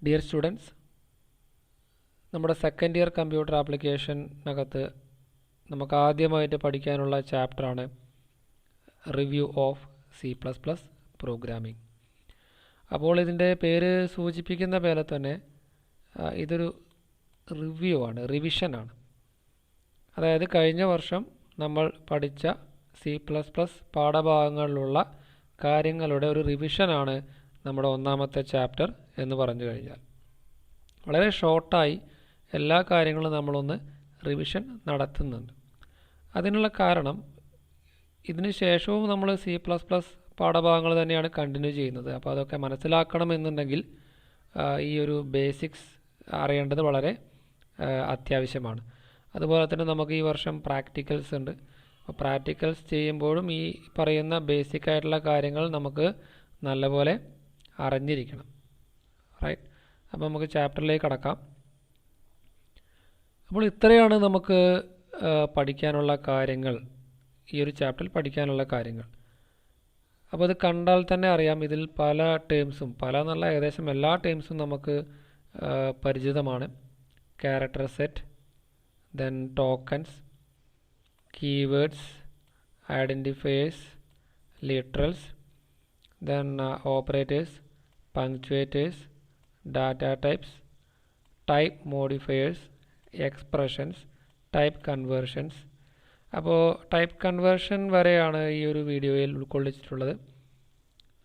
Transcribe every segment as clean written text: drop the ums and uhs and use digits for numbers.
Dear students, നമ്മുടെ second year computer ആപ്ലിക്കേഷനകത്ത് നമുക്ക് ആദ്യമായിട്ട് പഠിക്കാനുള്ള ചാപ്റ്ററാണ് റിവ്യൂ ഓഫ് C++ പ്രോഗ്രാമിംഗ്. അപ്പോൾ ഇതിൻ്റെ പേര് സൂചിപ്പിക്കുന്ന പോലെ തന്നെ ഇതൊരു റിവ്യൂ ആണ്, റിവിഷനാണ്. അതായത് കഴിഞ്ഞ വർഷം നമ്മൾ പഠിച്ച C++ പാഠഭാഗങ്ങളിലുള്ള കാര്യങ്ങളുടെ ഒരു റിവിഷനാണ് നമ്മുടെ ഒന്നാമത്തെ ചാപ്റ്റർ എന്ന് പറഞ്ഞു കഴിഞ്ഞാൽ. വളരെ ഷോർട്ടായി എല്ലാ കാര്യങ്ങളും നമ്മളൊന്ന് റിവിഷൻ നടത്തുന്നുണ്ട്. അതിനുള്ള കാരണം ഇതിന് ശേഷവും നമ്മൾ C++ പാഠഭാഗങ്ങൾ തന്നെയാണ് കണ്ടിന്യൂ ചെയ്യുന്നത്. അപ്പോൾ അതൊക്കെ മനസ്സിലാക്കണമെന്നുണ്ടെങ്കിൽ ഈ ഒരു ബേസിക്സ് അറിയേണ്ടത് വളരെ അത്യാവശ്യമാണ്. അതുപോലെ തന്നെ നമുക്ക് ഈ വർഷം പ്രാക്ടിക്കൽസ് ഉണ്ട്. അപ്പോൾ പ്രാക്ടിക്കൽസ് ചെയ്യുമ്പോഴും ഈ പറയുന്ന ബേസിക് ആയിട്ടുള്ള കാര്യങ്ങൾ നമുക്ക് നല്ലപോലെ അറിഞ്ഞിരിക്കണം. റൈറ്റ്. അപ്പോൾ നമുക്ക് ചാപ്റ്ററിലേക്ക് കടക്കാം. അപ്പോൾ ഇത്രയാണ് നമുക്ക് പഠിക്കാനുള്ള കാര്യങ്ങൾ, ഈ ഒരു ചാപ്റ്ററിൽ പഠിക്കാനുള്ള കാര്യങ്ങൾ. അപ്പോൾ ഇത് കണ്ടാൽ തന്നെ അറിയാം, ഇതിൽ പല ടേംസും, പല എന്നുള്ള ഏകദേശം എല്ലാ ടേംസും നമുക്ക് പരിചിതമാണ്. Character set, then tokens, keywords, identifiers, literals, then operators, punctuators, data types, type modifiers, expressions, type conversions. അപ്പോൾ ടൈപ്പ് കൺവേർഷൻ വരെയാണ് ഈ ഒരു വീഡിയോയിൽ ഉൾക്കൊള്ളിച്ചിട്ടുള്ളത്.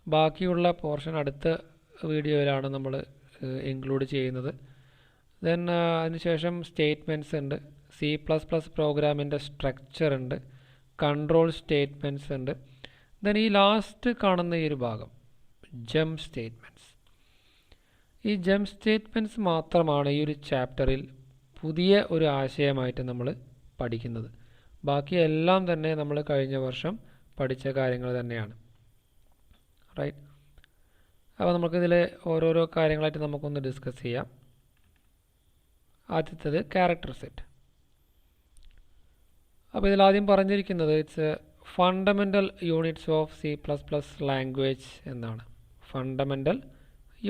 ബാക്കിയുള്ള പോർഷൻ അടുത്ത വീഡിയോയിലാണ് നമ്മൾ ഇൻക്ലൂഡ് ചെയ്യുന്നത്. ദെൻ അതിനുശേഷം സ്റ്റേറ്റ്മെൻറ്റ്സ് ഉണ്ട്, C++ പ്രോഗ്രാമിൻ്റെ സ്ട്രക്ചർ ഉണ്ട്, കൺട്രോൾ സ്റ്റേറ്റ്മെൻറ്റ്സ് ഉണ്ട്. ദെൻ ഈ ലാസ്റ്റ് കാണുന്ന ഈ ഒരു ഭാഗം ജംപ് സ്റ്റേറ്റ്മെൻറ്റ്സ്. ഈ ജംപ് സ്റ്റേറ്റ്മെൻറ്റ്സ് മാത്രമാണ് ഈ ഒരു ചാപ്റ്ററിൽ പുതിയ ഒരു ആശയമായിട്ട് നമ്മൾ പഠിക്കുന്നത്. ബാക്കിയെല്ലാം തന്നെ നമ്മൾ കഴിഞ്ഞ വർഷം പഠിച്ച കാര്യങ്ങൾ തന്നെയാണ്. റൈറ്റ്. അപ്പോൾ നമുക്കിതിലെ ഓരോരോ കാര്യങ്ങളായിട്ട് നമുക്കൊന്ന് ഡിസ്കസ് ചെയ്യാം. ആദ്യത്തേത് ക്യാരക്ടർ സെറ്റ്. അപ്പോൾ ഇതിലാദ്യം പറഞ്ഞിരിക്കുന്നത് it's fundamental units of C++ language എന്നാണ്. Fundamental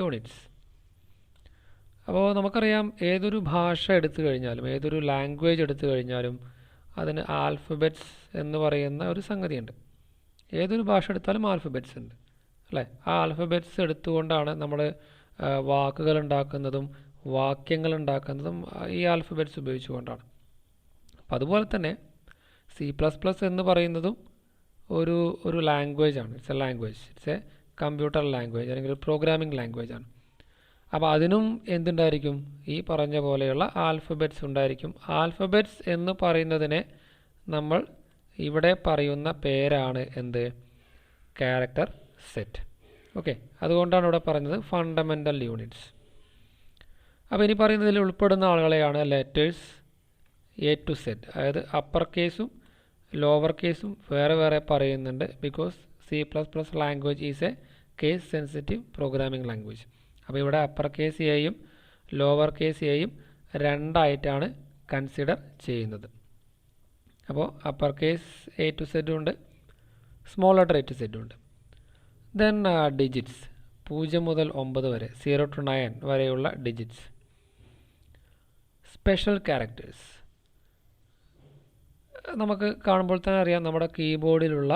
units. അപ്പോൾ നമുക്കറിയാം, ഏതൊരു ഭാഷ എടുത്തു കഴിഞ്ഞാലും, ഏതൊരു ലാംഗ്വേജ് എടുത്തു കഴിഞ്ഞാലും അതിന് ആൽഫബറ്റ്സ് എന്ന് പറയുന്ന ഒരു സംഗതിയുണ്ട്. ഏതൊരു ഭാഷ എടുത്താലും ആൽഫബറ്റ്സ് ഉണ്ട്, അല്ലേ? ആ ആൽഫബറ്റ്സ് എടുത്തുകൊണ്ടാണ് നമ്മൾ വാക്കുകൾ ഉണ്ടാക്കുന്നതും വാക്യങ്ങൾ ഉണ്ടാക്കുന്നതും ഈ ആൽഫബറ്റ്സ് ഉപയോഗിച്ചുകൊണ്ടാണ്. അപ്പം അതുപോലെ തന്നെ C++ എന്ന് പറയുന്നതും ഒരു ലാംഗ്വേജാണ്. It's A language, it's A computer language, അല്ലെങ്കിൽ ഒരു പ്രോഗ്രാമിംഗ് ലാംഗ്വേജ് ആണ്. അപ്പോൾ അതിനും എന്തുണ്ടായിരിക്കും? ഈ പറഞ്ഞ പോലെയുള്ള ആൽഫബറ്റ്സ് ഉണ്ടായിരിക്കും. ആൽഫബറ്റ്സ് എന്ന് പറയുന്നതിനെ നമ്മൾ ഇവിടെ പറയുന്ന പേരാണ് എന്ത്? Character set. ഓക്കെ, അതുകൊണ്ടാണ് ഇവിടെ പറയുന്നത് ഫണ്ടമെൻ്റൽ യൂണിറ്റ്സ്. അപ്പോൾ ഇനി പറയുന്നതിൽ ഉൾപ്പെടുന്ന ആളുകളെയാണ് ലെറ്റേഴ്സ് A to Z. അതായത് അപ്പർ കേസും ലോവർ കേസും വേറെ വേറെ പറയുന്നുണ്ട്. Because C++ language is A case sensitive programming language. അപ്പോൾ ഇവിടെ അപ്പർ കേസ് എയും ലോവർ കേസ് എയും രണ്ടായിട്ടാണ് കൺസിഡർ ചെയ്യുന്നത്. അപ്പോൾ upper case A to Z ഉണ്ട്, small letter A to Z ഉണ്ട്. ദെൻ ഡിജിറ്റ്സ് 0 മുതൽ 9 വരെ, 0 to 9 വരെയുള്ള ഡിജിറ്റ്സ്. സ്പെഷ്യൽ ക്യാരക്ടേഴ്സ് നമുക്ക് കാണുമ്പോൾ തന്നെ അറിയാം, നമ്മുടെ കീബോർഡിലുള്ള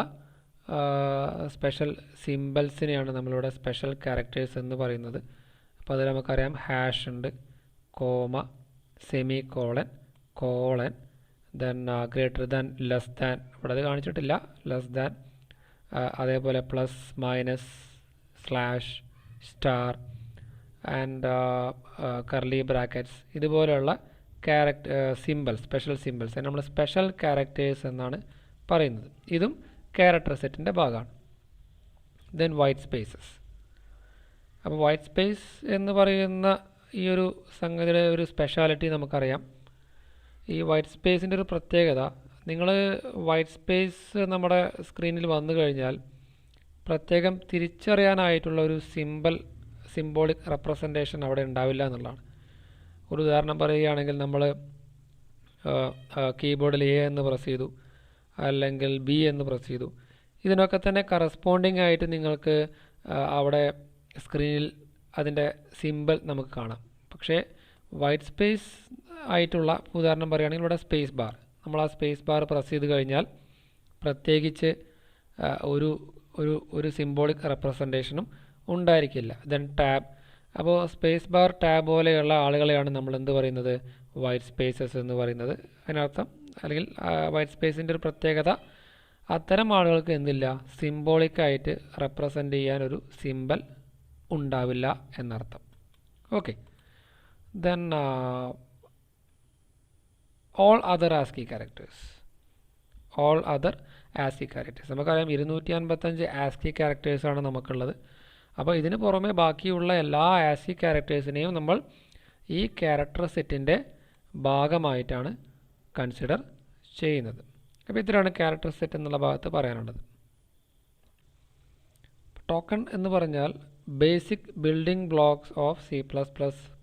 സ്പെഷ്യൽ സിംബൽസിനെയാണ് നമ്മളിവിടെ സ്പെഷ്യൽ ക്യാരക്ടേഴ്സ് എന്ന് പറയുന്നത്. അപ്പോൾ അതിൽ നമുക്കറിയാം ഹാഷ് ഉണ്ട്, comma, semi colon, colon, then greater than, less than, ഇവിടെ അത് കാണിച്ചിട്ടില്ല, ലെസ് ദാൻ, അതേപോലെ plus, minus, slash, star and curly brackets. ഇതുപോലെയുള്ള സിംബൽസ്, സ്പെഷ്യൽ സിംബൽസ് നമ്മൾ സ്പെഷ്യൽ ക്യാരക്ടേഴ്സ് എന്നാണ് പറയുന്നത്. ഇതും ക്യാരക്ടർ സെറ്റിൻ്റെ ഭാഗമാണ്. Then white spaces. അപ്പോൾ വൈറ്റ് സ്പേസ് എന്ന് പറയുന്ന ഈ ഒരു സംഗതിയുടെ ഒരു സ്പെഷ്യാലിറ്റി നമുക്കറിയാം. ഈ വൈറ്റ് സ്പേസിൻ്റെ ഒരു പ്രത്യേകത, നിങ്ങൾ വൈറ്റ് സ്പേസ് നമ്മുടെ സ്ക്രീനിൽ വന്നു കഴിഞ്ഞാൽ പ്രത്യേകം തിരിച്ചറിയാനായിട്ടുള്ള ഒരു സിംബോളിക് റെപ്രസെൻറ്റേഷൻ അവിടെ ഉണ്ടാവില്ല എന്നുള്ളതാണ്. ഒരു ഉദാഹരണം പറയുകയാണെങ്കിൽ, നമ്മൾ കീബോർഡിൽ A എന്ന് പ്രസ് ചെയ്തു, അല്ലെങ്കിൽ B എന്ന് പ്രസ് ചെയ്തു. ഇതിനൊക്കെ തന്നെ കറസ്പോണ്ടിങ് ആയിട്ട് നിങ്ങൾക്ക് അവിടെ സ്ക്രീനിൽ അതിൻ്റെ സിമ്പിൾ നമുക്ക് കാണാം. പക്ഷേ വൈറ്റ് സ്പേസ് ആയിട്ടുള്ള ഉദാഹരണം പറയുകയാണെങ്കിൽ ഇവിടെ സ്പേസ് ബാർ, നമ്മൾ ആ സ്പേസ് ബാർ പ്രസ് ചെയ്ത് കഴിഞ്ഞാൽ പ്രത്യേകിച്ച് ഒരു ഒരു ഒരു സിംബോളിക് റെപ്രസെൻറ്റേഷനും ഉണ്ടായിരിക്കില്ല. ദെൻ ടാബ്, അപ്പോൾ സ്പേസ് ബാർ ടാബ് പോലെയുള്ള ആളുകളെയാണ് നമ്മൾ എന്ത് പറയുന്നത്, വൈറ്റ് സ്പേസസ് എന്ന് പറയുന്നത്. അതിനർത്ഥം അല്ലെങ്കിൽ വൈറ്റ് സ്പേസിൻ്റെ ഒരു പ്രത്യേകത, അത്തരം ആളുകൾക്ക് എന്തില്ല, സിംബോളിക്കായിട്ട് റെപ്രസെൻ്റ് ചെയ്യാനൊരു സിമ്പൽ ഉണ്ടാവില്ല എന്നർത്ഥം. Okay, then all other ASCII characters. All other ASCII characters, നമുക്കറിയാം 255 ആസ്കി ക്യാരക്ടേഴ്സാണ് നമുക്കുള്ളത്. അപ്പോൾ ഇതിന് പുറമെ ബാക്കിയുള്ള എല്ലാ ആസ്കി ക്യാരക്ടേഴ്സിനെയും നമ്മൾ ഈ ക്യാരക്ടർ സെറ്റിൻ്റെ ഭാഗമായിട്ടാണ് കൺസിഡർ ചെയ്യുന്നത്. അപ്പോൾ ഇത്രയാണ് ക്യാരക്ടർ സെറ്റ് എന്നുള്ള ഭാഗത്ത് പറയാനുള്ളത്. ടോക്കൺ എന്ന് പറഞ്ഞാൽ basic building blocks of C++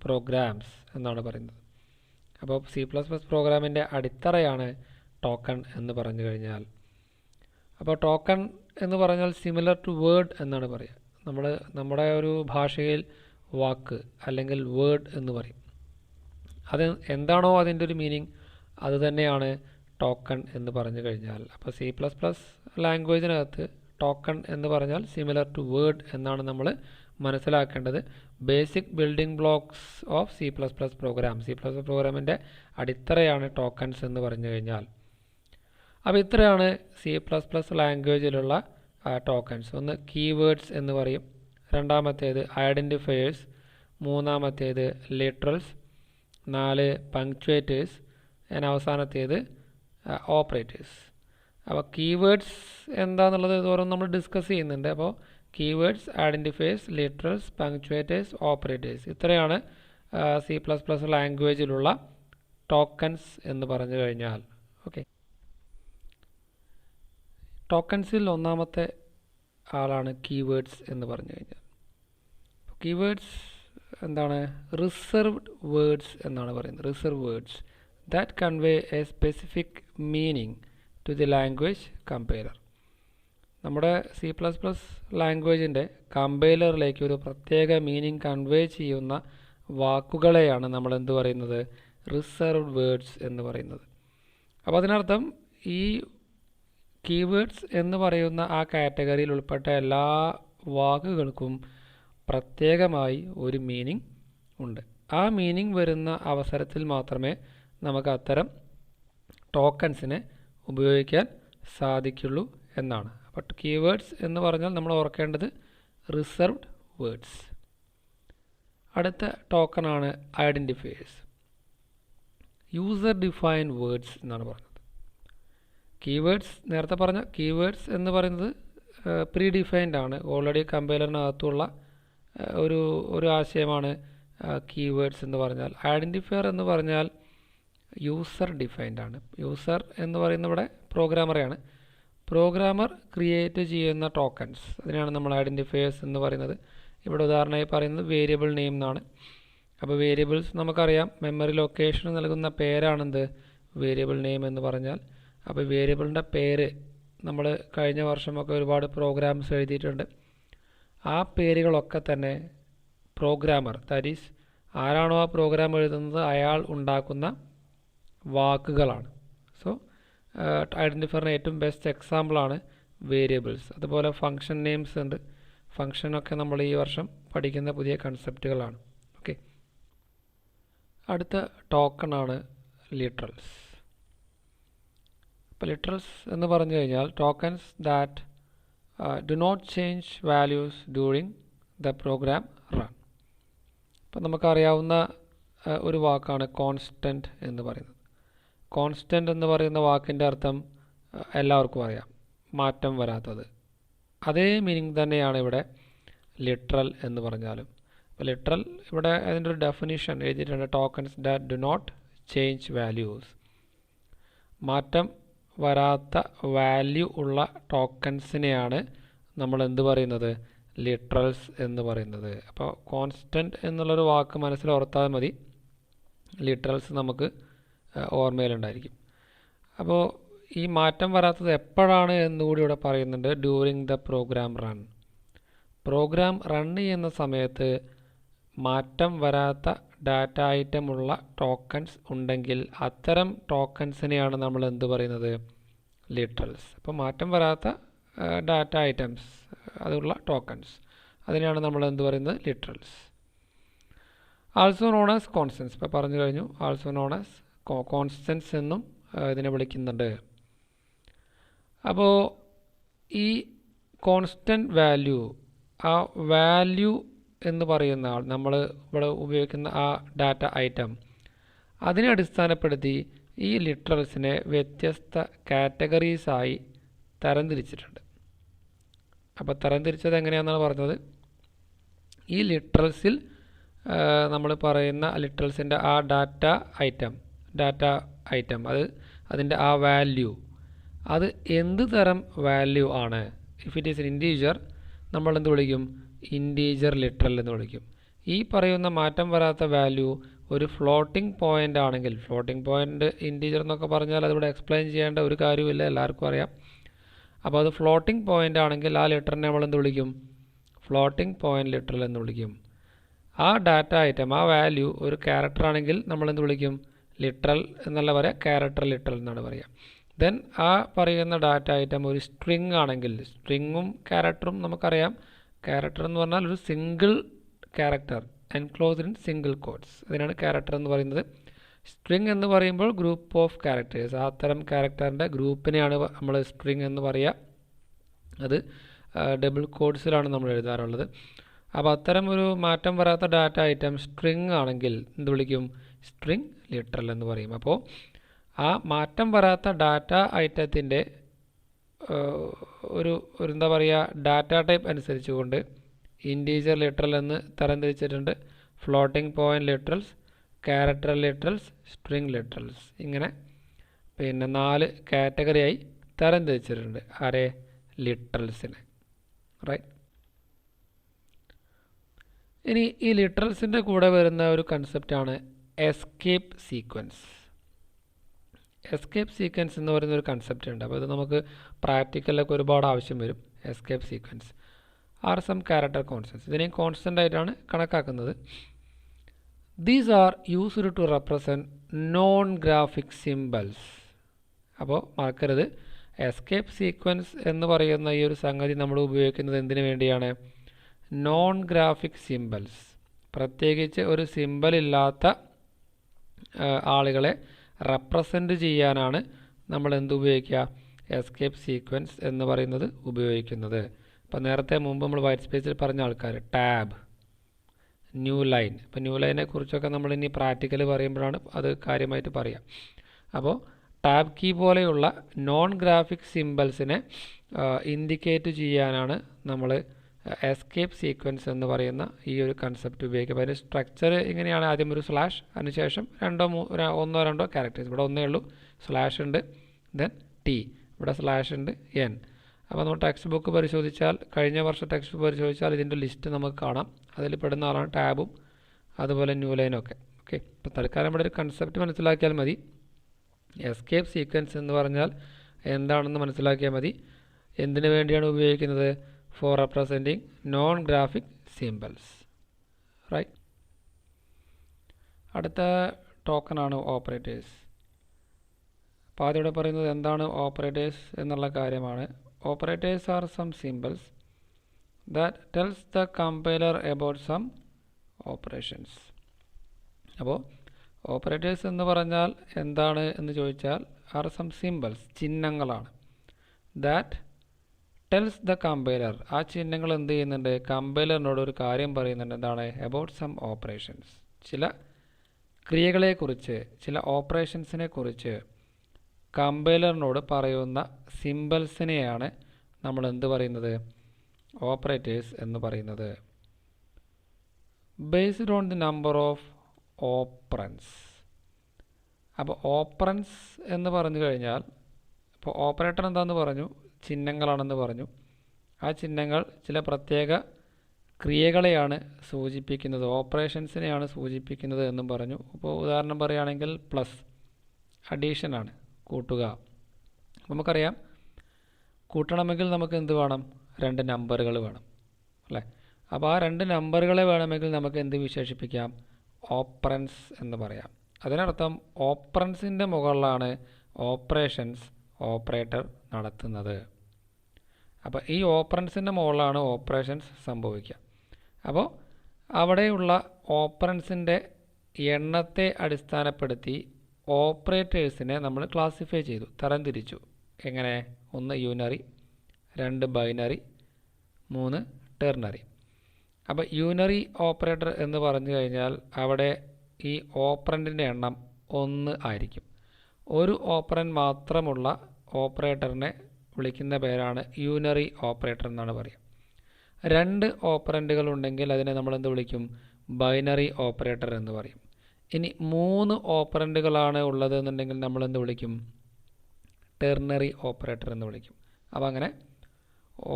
programs എന്നാണ് പറയുന്നത്. അപ്പോൾ C++ പ്രോഗ്രാമിൻ്റെ അടിത്തറയാണ് ടോക്കൺ എന്ന് പറഞ്ഞു കഴിഞ്ഞാൽ. അപ്പോൾ ടോക്കൺ എന്ന് പറഞ്ഞാൽ സിമിലർ ടു വേർഡ് എന്നാണ് പറയുക. നമ്മുടെ ഒരു ഭാഷയിൽ വാക്ക് അല്ലെങ്കിൽ വേർഡ് എന്ന് പറയും. അത് എന്താണോ അതിൻ്റെ ഒരു മീനിങ്, അത് തന്നെയാണ് ടോക്കൺ എന്ന് പറഞ്ഞു കഴിഞ്ഞാൽ. അപ്പോൾ C++ ലാംഗ്വേജിനകത്ത് ടോക്കൺ എന്ന് പറഞ്ഞാൽ സിമിലർ ടു വേർഡ് എന്നാണ് നമ്മൾ മനസ്സിലാക്കേണ്ടത്. Basic building blocks of C++ program, C++ പ്രോഗ്രാമിൻ്റെ അടിത്തറയാണ് ടോക്കൺസ് എന്ന് പറഞ്ഞു കഴിഞ്ഞാൽ. അപ്പോൾ ഇത്രയാണ് C++ ലാംഗ്വേജിലുള്ള ടോക്കൺസ്. ഒന്ന് കീവേഡ്സ് എന്ന് പറയും, രണ്ടാമത്തേത് ഐഡൻറ്റിഫയേഴ്സ്, മൂന്നാമത്തേത് ലിറ്ററൽസ്, 4 പങ്ക്ച്വേറ്റേഴ്സ്, അവസാനത്തേത് ഓപ്പറേറ്റേഴ്സ്. അപ്പോൾ കീവേഡ്സ് എന്താണെന്നുള്ളത് ഇതോറും നമ്മൾ ഡിസ്കസ് ചെയ്യുന്നുണ്ട്. അപ്പോൾ keywords, identifiers, literals, punctuators, operators, ഇത്രയാണ് C++ ലാംഗ്വേജിലുള്ള ടോക്കൺസ് എന്ന് പറഞ്ഞു കഴിഞ്ഞാൽ. ഓക്കെ, ടോക്കൺസിൽ ഒന്നാമത്തെ ആളാണ് കീവേഡ്സ് എന്ന് പറഞ്ഞു കഴിഞ്ഞാൽ. കീവേഡ്സ് എന്താണ്, റിസർവ്ഡ് വേർഡ്സ് എന്നാണ് പറയുന്നത്. Reserve words that convey a specific meaning to the language compiler. നമ്മുടെ C++ ലാംഗ്വേജിൻ്റെ കമ്പൈലറിലേക്ക് ഒരു പ്രത്യേക മീനിങ് കൺവേ ചെയ്യുന്ന വാക്കുകളെയാണ് നമ്മൾ എന്ത് പറയുന്നത്, റിസർവ്ഡ് വേർഡ്സ് എന്ന് പറയുന്നത്. അപ്പോൾ അതിനർത്ഥം ഈ കീവേഡ്സ് എന്ന് പറയുന്ന ആ കാറ്റഗറിയിൽ ഉൾപ്പെട്ട എല്ലാ വാക്കുകൾക്കും പ്രത്യേകമായി ഒരു മീനിങ് ഉണ്ട്. ആ മീനിങ് വരുന്ന അവസരത്തിൽ മാത്രമേ നമുക്ക് അത്തരം ടോക്കൺസിനെ ഉപയോഗിക്കാൻ സാധിക്കുള്ളൂ എന്നാണ്. അപ്പോൾ കീവേഡ്സ് എന്ന് പറഞ്ഞാൽ നമ്മൾ ഓർക്കേണ്ടത് റിസർവ്ഡ് വേർഡ്സ്. അടുത്ത ടോക്കണാണ് ഐഡൻറ്റിഫയേഴ്സ്. യൂസർ ഡിഫൈൻഡ് വേർഡ്സ് എന്നാണ് പറഞ്ഞത്. കീവേഡ്സ്, നേരത്തെ പറഞ്ഞ കീവേഡ്സ് എന്ന് പറയുന്നത് പ്രീ ഡിഫൈൻഡ് ആണ്, ഓൾറെഡി കമ്പൈലറിനകത്തുള്ള ഒരു ആശയമാണ് കീവേഡ്സ് എന്ന് പറഞ്ഞാൽ. ഐഡൻറ്റിഫയർ എന്ന് പറഞ്ഞാൽ യൂസർ ഡിഫൈൻഡ് ആണ്. യൂസർ എന്ന് പറയുന്ന ഇവിടെ പ്രോഗ്രാമറെയാണ്. പ്രോഗ്രാമർ ക്രിയേറ്റ് ചെയ്യുന്ന ടോക്കൺസ്, അതിനാണ് നമ്മൾ ഐഡൻറ്റിഫയേഴ്സ് എന്ന് പറയുന്നത്. ഇവിടെ ഉദാഹരണമായി പറയുന്നത് വേരിയബിൾ നെയിം എന്നാണ്. അപ്പോൾ വേരിയബിൾസ് നമുക്കറിയാം, മെമ്മറി ലൊക്കേഷന് നൽകുന്ന പേരാണെന്ത്, വേരിയബിൾ നെയിം എന്ന് പറഞ്ഞാൽ. അപ്പോൾ വേരിയബിളിൻ്റെ പേര് നമ്മൾ കഴിഞ്ഞ വർഷമൊക്കെ ഒരുപാട് പ്രോഗ്രാംസ് എഴുതിയിട്ടുണ്ട്. ആ പേരുകളൊക്കെ തന്നെ പ്രോഗ്രാമർ, ദാറ്റ് ഈസ് ആരാണോ ആ പ്രോഗ്രാം എഴുതുന്നത് അയാൾ ഉണ്ടാക്കുന്ന വാക്കുകളാണ്. സോ ഐഡൻറ്റിഫയറിന് ഏറ്റവും ബെസ്റ്റ് എക്സാമ്പിളാണ് വേരിയബിൾസ്. അതുപോലെ ഫങ്ഷൻ നെയിംസ് ഉണ്ട്. ഫങ്ഷനൊക്കെ നമ്മൾ ഈ വർഷം പഠിക്കുന്ന പുതിയ കൺസെപ്റ്റുകളാണ്. ഓക്കെ, അടുത്ത ടോക്കണാണ് ലിറ്ററൽസ്. ഇപ്പോൾ ലിറ്ററൽസ് എന്ന് പറഞ്ഞു കഴിഞ്ഞാൽ tokens that do not change values during the program run. ഇപ്പം നമുക്കറിയാവുന്ന ഒരു വാക്കാണ് കോൺസ്റ്റൻറ്റ് എന്ന് പറയുന്നത്. കോൺസ്റ്റൻറ്റ് എന്ന് പറയുന്ന വാക്കിൻ്റെ അർത്ഥം എല്ലാവർക്കും അറിയാം, മാറ്റം വരാത്തത്. അതേ മീനിങ് തന്നെയാണ് ഇവിടെ ലിറ്ററൽ എന്ന് പറഞ്ഞാലും. അപ്പോൾ ലിറ്ററൽ ഇവിടെ അതിൻ്റെ ഒരു ഡെഫിനിഷൻ എഴുതിയിട്ടുണ്ട്, tokens that do not change values. മാറ്റം വരാത്ത വാല്യൂ ഉള്ള ടോക്കൺസിനെയാണ് നമ്മൾ എന്ത് പറയുന്നത്, ലിറ്ററൽസ് എന്ന് പറയുന്നത്. അപ്പോൾ കോൺസ്റ്റൻറ്റ് എന്നുള്ളൊരു വാക്ക് മനസ്സിൽ ഓർത്താൽ മതി, ലിറ്ററൽസ് നമുക്ക് ഓർമ്മയിലുണ്ടായിരിക്കും. അപ്പോൾ ഈ മാറ്റം വരാത്തത് എപ്പോഴാണ് എന്നുകൂടി ഇവിടെ പറയുന്നുണ്ട്, during the program run. Program run ചെയ്യുന്ന സമയത്ത് മാറ്റം വരാത്ത ഡാറ്റ ഐറ്റമുള്ള ടോക്കൺസ് ഉണ്ടെങ്കിൽ അത്തരം ടോക്കൺസിനെയാണ് നമ്മൾ എന്ത് പറയുന്നത്? ലിറ്ററൽസ്. അപ്പോൾ മാറ്റം വരാത്ത ഡാറ്റ ഐറ്റംസ് അതുള്ള ടോക്കൺസ്, അതിനെയാണ് നമ്മൾ എന്ത് പറയുന്നത്? Literals. Also known as constants. ഇപ്പോൾ പറഞ്ഞു കഴിഞ്ഞു. ആൾസോ നോൺ ആസ് കോൺസ്റ്റൻസ് എന്നും ഇതിനെ വിളിക്കുന്നുണ്ട്. അപ്പോൾ ഈ കോൺസ്റ്റൻറ്റ് വാല്യൂ, ആ വാല്യൂ എന്ന് പറയുന്ന ആൾ, നമ്മൾ ഇവിടെ ഉപയോഗിക്കുന്ന ആ ഡാറ്റ ഐറ്റം, അതിനെ അടിസ്ഥാനപ്പെടുത്തി ഈ ലിറ്ററൽസിനെ വ്യത്യസ്ത കാറ്റഗറീസായി തരംതിരിച്ചിട്ടുണ്ട്. അപ്പോൾ തരംതിരിച്ചത് എങ്ങനെയാണെന്നാണ് പറഞ്ഞത്? ഈ ലിറ്ററൽസിൽ നമ്മൾ പറയുന്ന ലിറ്ററൽസിൻ്റെ ആ ഡാറ്റ ഐറ്റം അത് അതിൻ്റെ ആ വാല്യൂ, അത് എന്ത് തരം വാല്യൂ ആണ്? If it is N integer, നമ്മൾ എന്ത് വിളിക്കും? ഇൻറ്റീജർ ലിറ്ററൽ എന്ന് വിളിക്കും. ഈ പറയുന്ന മാറ്റം വരാത്ത വാല്യൂ ഒരു ഫ്ലോട്ടിംഗ് പോയിൻ്റ് ആണെങ്കിൽ, ഫ്ലോട്ടിംഗ് പോയിൻ്റ് ഇൻറ്റീജർ എന്നൊക്കെ പറഞ്ഞാൽ അതിവിടെ എക്സ്പ്ലെയിൻ ചെയ്യേണ്ട ഒരു കാര്യമില്ല, എല്ലാവർക്കും അറിയാം. അപ്പോൾ അത് ഫ്ലോട്ടിംഗ് പോയിൻ്റ് ആണെങ്കിൽ ആ ലിറ്ററിനെ നമ്മൾ എന്ത് വിളിക്കും? ഫ്ലോട്ടിംഗ് പോയിൻ്റ് ലിറ്ററൽ എന്ന് വിളിക്കും. ആ ഡാറ്റ ഐറ്റം, ആ വാല്യൂ ഒരു ക്യാരക്ടർ ആണെങ്കിൽ നമ്മൾ എന്ത് വിളിക്കും? ലിറ്ററൽ എന്നല്ല പറയുക, ക്യാരക്ടർ ലിറ്ററൽ എന്നാണ് പറയുക. ദെൻ ആ പറയുന്ന ഡാറ്റ ഐറ്റം ഒരു സ്ട്രിങ് ആണെങ്കിൽ, സ്ട്രിങ്ങും ക്യാരക്ടറും നമുക്കറിയാം. ക്യാരക്ടർ എന്ന് പറഞ്ഞാൽ ഒരു single character enclosed in single codes, അതിനാണ് ക്യാരക്ടർ എന്ന് പറയുന്നത്. സ്ട്രിങ് എന്ന് പറയുമ്പോൾ ഗ്രൂപ്പ് ഓഫ് ക്യാരക്ടേഴ്സ്, ആ തരം ക്യാരക്ടറിൻ്റെ ഗ്രൂപ്പിനെയാണ് നമ്മൾ സ്ട്രിങ് എന്ന് പറയുക. അത് ഡബിൾ കോഡ്സിലാണ് നമ്മൾ എഴുതാറുള്ളത്. അപ്പോൾ അത്തരം ഒരു മാറ്റം വരാത്ത ഡാറ്റ ഐറ്റം സ്ട്രിങ് ആണെങ്കിൽ എന്ത് വിളിക്കും? സ്ട്രിങ് ലിറ്ററൽ എന്ന് പറയും. അപ്പോൾ ആ മാറ്റം വരാത്ത ഡാറ്റ ഐറ്റത്തിൻ്റെ ഒരു എന്താ പറയുക, ഡാറ്റ ടൈപ്പ് അനുസരിച്ചുകൊണ്ട് ഇൻറ്റീജർ ലിറ്ററൽ എന്ന് തരംതിരിച്ചിട്ടുണ്ട്. Floating point literals, character literals, string literals, ഇങ്ങനെ പിന്നെ 4 കാറ്റഗറിയായി തരംതിരിച്ചിട്ടുണ്ട്. ആരെ? ലിറ്ററൽസിനെ. റൈറ്റ്. ഇനി ഈ ലിറ്ററൽസിൻ്റെ കൂടെ വരുന്ന ഒരു കൺസെപ്റ്റാണ് എസ്കേപ്പ് സീക്വൻസ്. എസ്കേപ്പ് സീക്വൻസ് എന്ന് പറയുന്ന ഒരു കൺസെപ്റ്റ് ഉണ്ട്. അപ്പോൾ ഇത് നമുക്ക് പ്രാക്ടിക്കലൊക്കെ ഒരുപാട് ആവശ്യം വരും. Escape sequence are some character constants, ഇതിനെയും കോൺസ്റ്റൻ്റ് ആയിട്ടാണ് കണക്കാക്കുന്നത്. These are used to represent non graphic symbols. അപ്പോൾ മറക്കരുത്, എസ്കേപ്പ് സീക്വൻസ് എന്ന് പറയുന്ന ഈ ഒരു സംഗതി നമ്മൾ ഉപയോഗിക്കുന്നത് എന്തിനു വേണ്ടിയാണ്? നോൺ ഗ്രാഫിക് സിംബൽസ്, പ്രത്യേകിച്ച് ഒരു സിംബൽ ഇല്ലാത്ത ആളുകളെ റെപ്രസെൻ്റ് ചെയ്യാനാണ് നമ്മൾ എന്ത് ഉപയോഗിക്കുക? എസ്കേപ്പ് സീക്വൻസ് എന്ന് പറയുന്നത് ഉപയോഗിക്കുന്നത്. ഇപ്പോൾ നേരത്തെ മുമ്പ് നമ്മൾ വൈറ്റ് സ്പേസിൽ പറഞ്ഞ ആൾക്കാർ, ടാബ്, ന്യൂ ലൈൻ. ഇപ്പോൾ ന്യൂ ലൈനെ കുറിച്ചൊക്കെ നമ്മൾ ഇനി പ്രാക്ടിക്കൽ പറയുമ്പോഴാണ് അത് കാര്യമായിട്ട് പറയുക. അപ്പോൾ ടാബ് കീ പോലെയുള്ള നോൺ ഗ്രാഫിക് സിംബൽസിനെ ഇൻഡിക്കേറ്റ് ചെയ്യാനാണ് നമ്മൾ എസ്കേപ്പ് സീക്വൻസ് എന്ന് പറയുന്ന ഈ ഒരു കൺസെപ്റ്റ് ഉപയോഗിക്കുക. അപ്പോൾ അതിൻ്റെ സ്ട്രക്ചർ ഇങ്ങനെയാണ്. ആദ്യം ഒരു സ്ലാഷ്, അതിനുശേഷം ഒന്നോ രണ്ടോ ക്യാരക്ടേഴ്സ്. ഇവിടെ ഒന്നേ ഉള്ളൂ, സ്ലാഷ് ഉണ്ട്, ദെൻ ടി, ഇവിടെ സ്ലാഷ് ഉണ്ട്, എൻ. അപ്പോൾ നമ്മൾ ടെക്സ്റ്റ് ബുക്ക് പരിശോധിച്ചാൽ, കഴിഞ്ഞ വർഷം ടെക്സ്റ്റ് ബുക്ക് പരിശോധിച്ചാൽ ഇതിൻ്റെ ലിസ്റ്റ് നമുക്ക് കാണാം. അതിൽ പെടുന്ന ആളാണ് ടാബും അതുപോലെ ന്യൂ ലൈനൊക്കെ. ഓക്കെ, ഇപ്പോൾ തൽക്കാലം ഇവിടെ ഒരു കൺസെപ്റ്റ് മനസ്സിലാക്കിയാൽ മതി. എസ്കേപ്പ് സീക്വൻസ് എന്ന് പറഞ്ഞാൽ എന്താണെന്ന് മനസ്സിലാക്കിയാൽ മതി. എന്തിനു വേണ്ടിയാണ് ഉപയോഗിക്കുന്നത്? For representing non graphic symbols. Right. അടുത്ത ടോക്കണാണ് ഓപ്പറേറ്റേഴ്സ്. അപ്പോൾ ആദ്യം ഇവിടെ പറയുന്നത് എന്താണ് ഓപ്പറേറ്റേഴ്സ് എന്നുള്ള കാര്യമാണ്. Operators are some symbols that tells the compiler about some operations. അപ്പോൾ ഓപ്പറേറ്റേഴ്സ് എന്ന് പറഞ്ഞാൽ എന്താണ് എന്ന് ചോദിച്ചാൽ, ആർ സം സിംബൽസ്, ചിഹ്നങ്ങളാണ്. ദാറ്റ് ടെൽസ് ദ കമ്പൈലർ, ആ ചിഹ്നങ്ങൾ എന്ത് ചെയ്യുന്നുണ്ട്? കമ്പൈലറിനോട് ഒരു കാര്യം പറയുന്നുണ്ട്. എന്താണ്? അബൌട്ട് സം ഓപ്പറേഷൻസ്, ചില ക്രിയകളെക്കുറിച്ച്, ചില ഓപ്പറേഷൻസിനെ കുറിച്ച് കമ്പൈലറിനോട് പറയുന്ന സിംബൽസിനെയാണ് നമ്മൾ എന്ത് പറയുന്നത്? ഓപ്പറേറ്റേഴ്സ് എന്ന് പറയുന്നത്. Based on the number of operands. അപ്പോൾ ഓപ്പറൻസ് എന്ന് പറഞ്ഞു കഴിഞ്ഞാൽ, ഇപ്പോൾ ഓപ്പറേറ്റർ എന്താണെന്ന് പറഞ്ഞു? ചിഹ്നങ്ങളാണെന്ന് പറഞ്ഞു. ആ ചിഹ്നങ്ങൾ ചില പ്രത്യേക ക്രിയകളെയാണ് സൂചിപ്പിക്കുന്നത്, ഓപ്പറേഷൻസിനെയാണ് സൂചിപ്പിക്കുന്നത് എന്നും പറഞ്ഞു. ഇപ്പോൾ ഉദാഹരണം പറയുകയാണെങ്കിൽ പ്ലസ്, അഡീഷനാണ്, കൂട്ടുക. നമുക്കറിയാം, കൂട്ടണമെങ്കിൽ നമുക്ക് എന്ത് വേണം? 2 നമ്പറുകൾ വേണം, അല്ലേ? അപ്പോൾ ആ രണ്ട് നമ്പറുകളെ വേണമെങ്കിൽ നമുക്ക് എന്ത് വിശേഷിപ്പിക്കാം? ഓപ്പറൻസ് എന്ന് പറയാം. അതിനർത്ഥം ഓപ്പറൻസിൻ്റെ മുകളിലാണ് ഓപ്പറേഷൻസ് ഓപ്പറേറ്റർ നടത്തുന്നത്. അപ്പോൾ ഈ ഓപ്പറൻസിൻ്റെ മുകളിലാണ് ഓപ്പറേഷൻസ് സംഭവിക്കുക. അപ്പോൾ അവിടെയുള്ള ഓപ്പറൻസിൻ്റെ എണ്ണത്തെ അടിസ്ഥാനപ്പെടുത്തി ഓപ്പറേറ്റേഴ്സിനെ നമ്മൾ ക്ലാസിഫൈ ചെയ്തു, തരംതിരിച്ചു. എങ്ങനെ? 1 യൂണറി, 2 ബൈനറി, 3 ടെർണറി. അപ്പോൾ യൂണറി ഓപ്പറേറ്റർ എന്ന് പറഞ്ഞു കഴിഞ്ഞാൽ അവിടെ ഈ ഓപ്പറൻറ്റിൻ്റെ എണ്ണം 1 ആയിരിക്കും. ഒരു ഓപ്പറൻറ്റ് മാത്രമുള്ള ഓപ്പറേറ്ററിനെ വിളിക്കുന്ന പേരാണ് യൂണറി ഓപ്പറേറ്റർ എന്നാണ് പറയുക. 2 ഓപ്പറൻറ്റുകൾ ഉണ്ടെങ്കിൽ അതിനെ നമ്മൾ എന്ത് വിളിക്കും? ബൈനറി ഓപ്പറേറ്റർ എന്ന് പറയും. ഇനി 3 ഓപ്പറൻറ്റുകളാണ് ഉള്ളത് എന്നുണ്ടെങ്കിൽ നമ്മൾ എന്ത് വിളിക്കും? ടെർണറി ഓപ്പറേറ്റർ എന്ന് വിളിക്കും. അപ്പോൾ അങ്ങനെ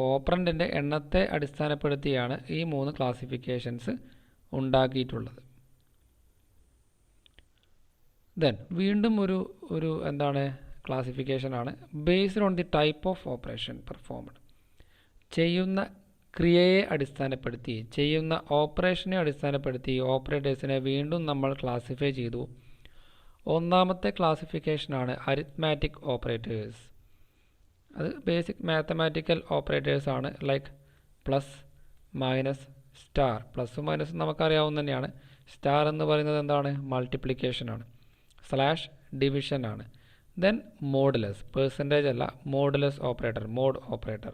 ഓപ്പറൻറ്റിൻ്റെ എണ്ണത്തെ അടിസ്ഥാനപ്പെടുത്തിയാണ് ഈ 3 ക്ലാസിഫിക്കേഷൻസ് ഉണ്ടാക്കിയിട്ടുള്ളത്. ദെൻ വീണ്ടും ഒരു എന്താണ് ക്ലാസിഫിക്കേഷനാണ് based on the type of operation performed. ചെയ്യുന്ന ക്രിയയെ അടിസ്ഥാനപ്പെടുത്തി, ചെയ്യുന്ന ഓപ്പറേഷനെ അടിസ്ഥാനപ്പെടുത്തി ഓപ്പറേറ്റേഴ്സിനെ വീണ്ടും നമ്മൾ ക്ലാസിഫൈ ചെയ്തു. ഒന്നാമത്തെ ക്ലാസിഫിക്കേഷനാണ് അരിത്മാറ്റിക് ഓപ്പറേറ്റേഴ്സ്. അത് ബേസിക് മാത്തമാറ്റിക്കൽ ഓപ്പറേറ്റേഴ്സാണ്. Like plus, minus, star. പ്ലസ്സും മൈനസും നമുക്കറിയാവുന്ന തന്നെയാണ്. സ്റ്റാർ എന്ന് പറയുന്നത് എന്താണ്? മൾട്ടിപ്ലിക്കേഷനാണ്. സ്ലാഷ് ഡിവിഷനാണ്. ദെൻ മോഡുലസ്, പെർസെൻറ്റേജ് അല്ല, മോഡുലസ് ഓപ്പറേറ്റർ, മോഡ് ഓപ്പറേറ്റർ.